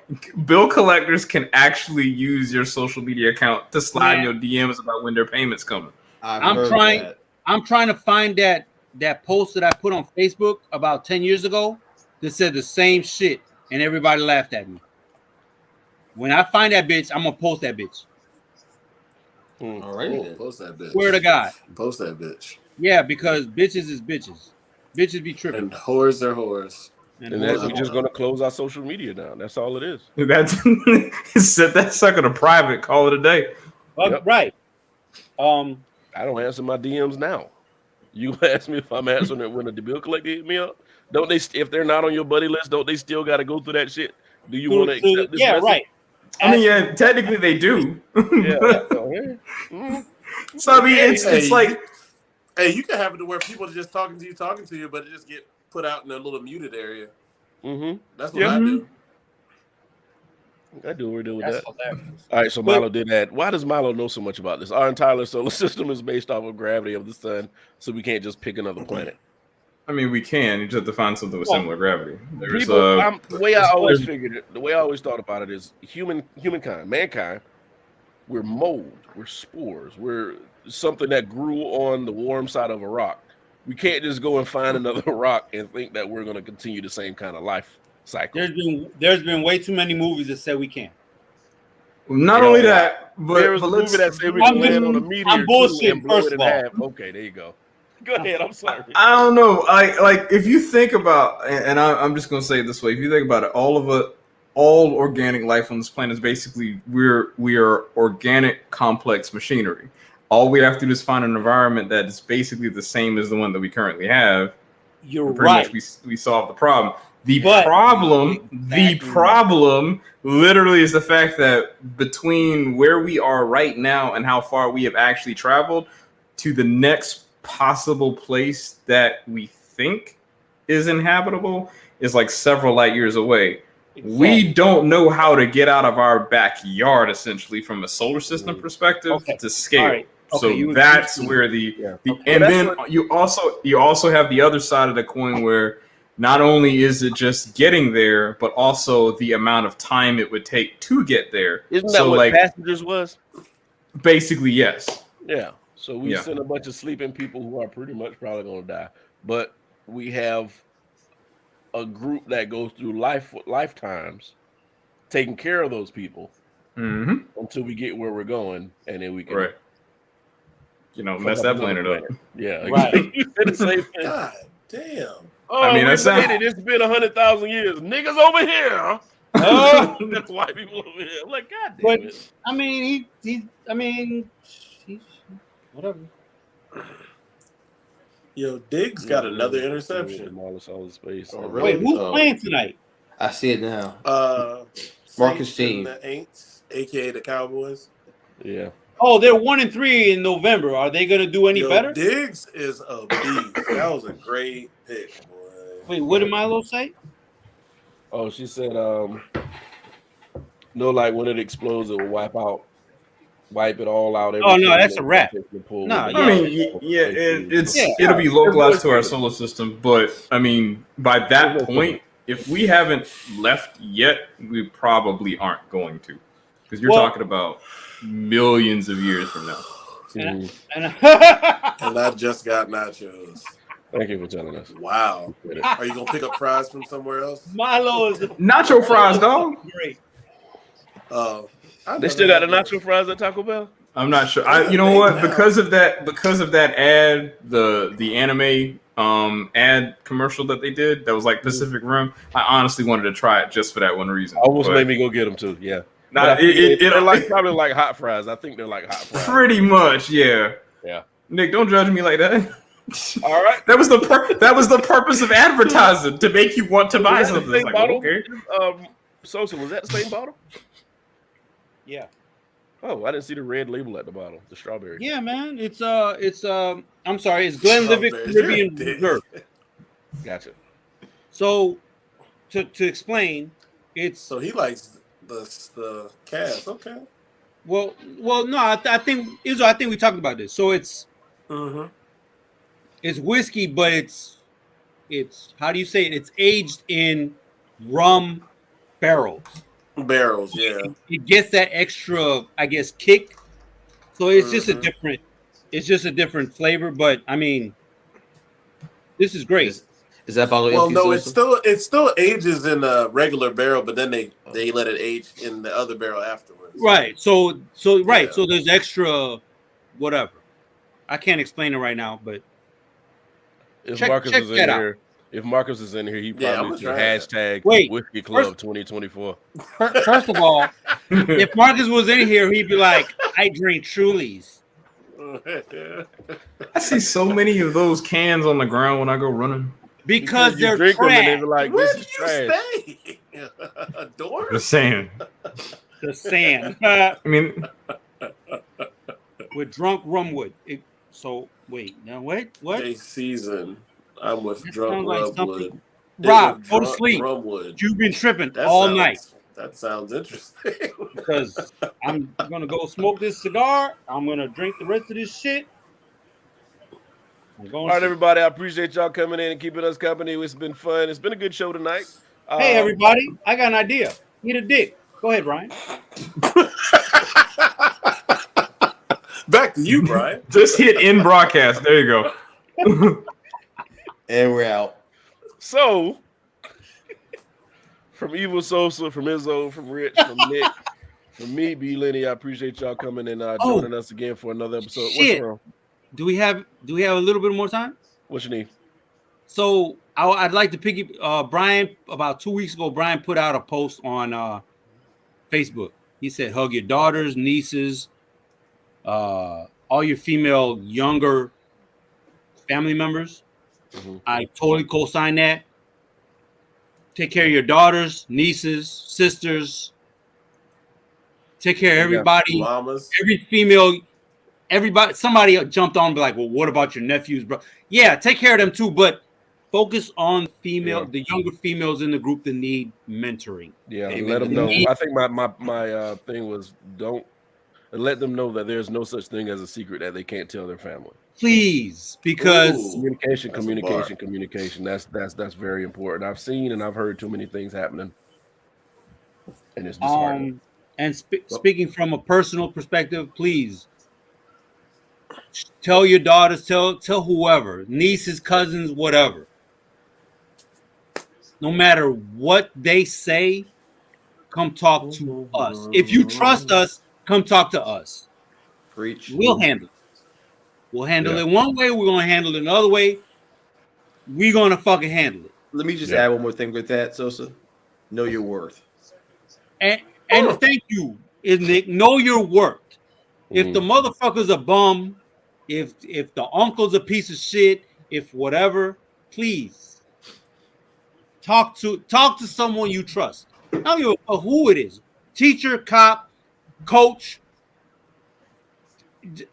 D: Bill collectors can actually use your social media account to slide in your DMs about when their payment's coming.
C: I'm trying to find that post that I put on Facebook about 10 years ago that said the same shit, and everybody laughed at me. When I find that bitch, I'm gonna post that bitch.
E: All right,
B: post that bitch.
C: Swear to God.
B: Post that bitch.
C: Yeah, because bitches is bitches. Bitches be tripping.
B: And whores are whores.
A: And that's we're just gonna close our social media down. That's all it is.
D: That's set that sucker to private. Call it a day.
C: Right.
A: I don't answer my DMs now. You ask me if I'm answering it when the bill collector hit me up. Don't they? If they're not on your buddy list, don't they still got to go through that shit? Do you want to accept this?
C: Yeah,
A: message?
C: right.
D: I mean, yeah, technically they do. So I mean, it's like,
B: hey, you can have it to where people are just talking to you, but it just get put out in a little muted area. That's what I do.
A: I do what we do with that. All right, so Milo did that. Why does Milo know so much about this? Our entire solar system is based off of gravity of the sun, so we can't just pick another planet.
D: I mean, we can. You just have to find something with similar gravity. There's
A: the way I always figured it, the way I always thought about it is humankind, mankind. We're mold, we're spores, we're something that grew on the warm side of a rock. We can't just go and find another rock and think that we're going to continue the same kind of life cycle.
C: There's been way too many movies that say we can't.
D: Not only that, but
A: there was a movie that said we can land on a meteor.
C: I'm bullshit.
A: And blow it in half. Okay, there you go. Go ahead. I'm sorry.
D: I don't know. Like if you think about, and I'm just gonna say it this way: if you think about it, all organic life on this planet is basically we are organic complex machinery. All we have to do is find an environment that is basically the same as the one that we currently have.
C: You're
D: pretty
C: right.
D: much we solve the problem. The problem literally is the fact that between where we are right now and how far we have actually traveled to the next possible place that we think is inhabitable is like several light years away. Exactly. We don't know how to get out of our backyard essentially from a solar system perspective to scale. Right. Okay, so that's where and then you also have the other side of the coin where not only is it just getting there, but also the amount of time it would take to get there.
A: Isn't that what Passengers was?
D: Basically, yes.
A: Yeah. So we send a bunch of sleeping people who are pretty much probably going to die. But we have a group that goes through lifetimes taking care of those people until we get where we're going. And then we can,
D: mess that planet up.
A: Yeah.
C: Right.
A: The same thing.
B: God damn.
A: Oh, I mean, it's been 100,000 years. Niggas over here. That's white people over here. I'm like, God damn it.
C: I mean, he's whatever.
B: Yo, Diggs got another interception.
C: Wait, who's playing tonight?
E: I see it now.
B: Marcus James, the Aints, aka the Cowboys.
A: Yeah.
C: Oh, they're 1-3 in November. Are they going to do any better?
B: Diggs is a beast. That was a great pick, boy.
C: Wait, what did Milo say?
A: Oh, she said, no, like when it explodes, it will wipe out wipe it all out.
C: Oh no, that's a wrap.
D: No, I mean, it'll be localized to our solar system, but I mean, by that point, if we haven't left yet, we probably aren't going to, because you're talking about millions of years from now.
B: And I just got nachos.
A: Thank you for telling us.
B: Wow. Are you gonna pick up fries from somewhere else?
C: Milo is
D: nacho fries, dog.
C: Great.
A: They still got the nacho fries at Taco Bell?
D: I'm not sure. You know what? Because of that ad, the anime ad commercial that they did, that was like Pacific Rim. I honestly wanted to try it just for that one reason.
A: Almost made me go get them too. Yeah.
D: Nah,
A: they're like probably like hot fries. I think they're like hot fries.
D: Pretty much, yeah.
A: Yeah.
D: Nick, don't judge me like that.
A: All right.
D: That was the purpose of advertising, to make you want to buy something. It's like, okay.
A: Sosa, was that the same bottle?
C: Yeah.
A: Oh, I didn't see the red label at the bottom. The strawberry.
C: Yeah, man. It's I'm sorry, it's Glenlivet Caribbean Reserve.
A: Gotcha.
C: So to explain, it's
B: so he likes the cast. Okay.
C: Well, no, I think we talked about this. So it's it's whiskey, but it's how do you say it? It's aged in rum barrels.
B: Barrels, yeah.
C: It gets that extra, I guess, kick. So it's just a different flavor. But I mean, this is great.
E: Is that bottle?
B: Well, no, it still ages in a regular barrel, but then they let it age in the other barrel afterwards.
C: Right. So there's extra, whatever. I can't explain it right now, but
A: if Marcus is in here, he probably should hashtag Whiskey Club 2024.
C: First of all, if Marcus was in here, he'd be like, "I drink Trulies."
D: I see so many of those cans on the ground when I go running.
C: Because they're
A: drink
C: trash.
A: them and they be like,
B: Where
A: this
B: do
A: is
B: you
A: trash.
B: stay? Door?
D: The sand.
C: The sand.
D: I mean,
C: with drunk rumwood. So wait, now wait, what?
B: A season. I'm with drunk rumwood.
C: Rob, go to sleep.
B: Rumwood.
C: You've been tripping all night.
B: That sounds interesting.
C: Because I'm gonna go smoke this cigar. I'm gonna drink the rest of this shit.
A: All right, everybody. I appreciate y'all coming in and keeping us company. It's been fun. It's been a good show tonight.
C: Hey, everybody. I got an idea. Eat a dick. Go ahead, Brian.
B: Back to you, Brian.
D: Just hit in broadcast. There you go.
E: And we're out.
A: So, from Evil Sosa, from Izzo, from Rich, from Nick, from me, B. Lenny, I appreciate y'all coming and joining us again for another episode.
C: Shit.
A: What's wrong?
C: Do we have a little bit more time?
A: What you need?
C: So I'd like to pick Brian. About 2 weeks ago, Brian put out a post on Facebook. He said, "Hug your daughters, nieces, all your female younger family members." Mm-hmm. I totally co-sign that. Take care of your daughters, nieces, sisters. Take care of everybody.
B: Mamas.
C: Every female. Everybody, somebody jumped on and be like, "Well, what about your nephews, bro?" Yeah, take care of them too, but focus on the younger females in the group that need mentoring.
A: Yeah, let them know. I think my thing was let them know that there's no such thing as a secret that they can't tell their family.
C: Please, because
A: communication. That's very important. I've seen and I've heard too many things happening, and it's disheartening.
C: And speaking from a personal perspective, please. Tell your daughters, tell whoever, nieces, cousins, whatever. No matter what they say, come talk to us. If you trust us, come talk to us.
E: Preach.
C: We'll handle it. We'll handle it one way. We're going to handle it another way. We're going to fucking handle it.
E: Let me just add one more thing with that, Sosa. Know your worth.
C: And thank you, Nick. Know your worth. If the motherfucker's a bum, if the uncle's a piece of shit, if whatever, please talk to someone you trust. I don't give a fuck who it is. Teacher, cop, coach,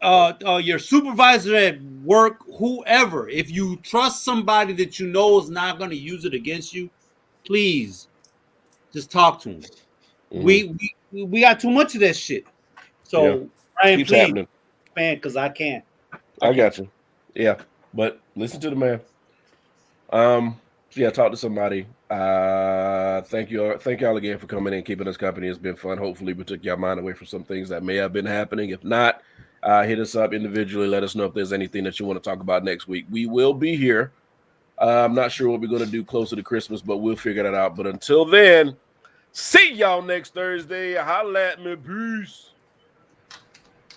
C: your supervisor at work, whoever. If you trust somebody that you know is not going to use it against you, please just talk to them. We got too much of that shit. So Ryan,
A: keeps
C: please,
A: happening.
C: man, because I can't.
A: I got you. Yeah, but listen to the man. So yeah, talk to somebody. Thank y'all again for coming in, keeping us company. It's been fun. Hopefully, we took your mind away from some things that may have been happening. If not, hit us up individually. Let us know if there's anything that you want to talk about next week. We will be here. I'm not sure what we're going to do closer to Christmas, but we'll figure that out. But until then, see y'all next Thursday. Holla at me. Peace.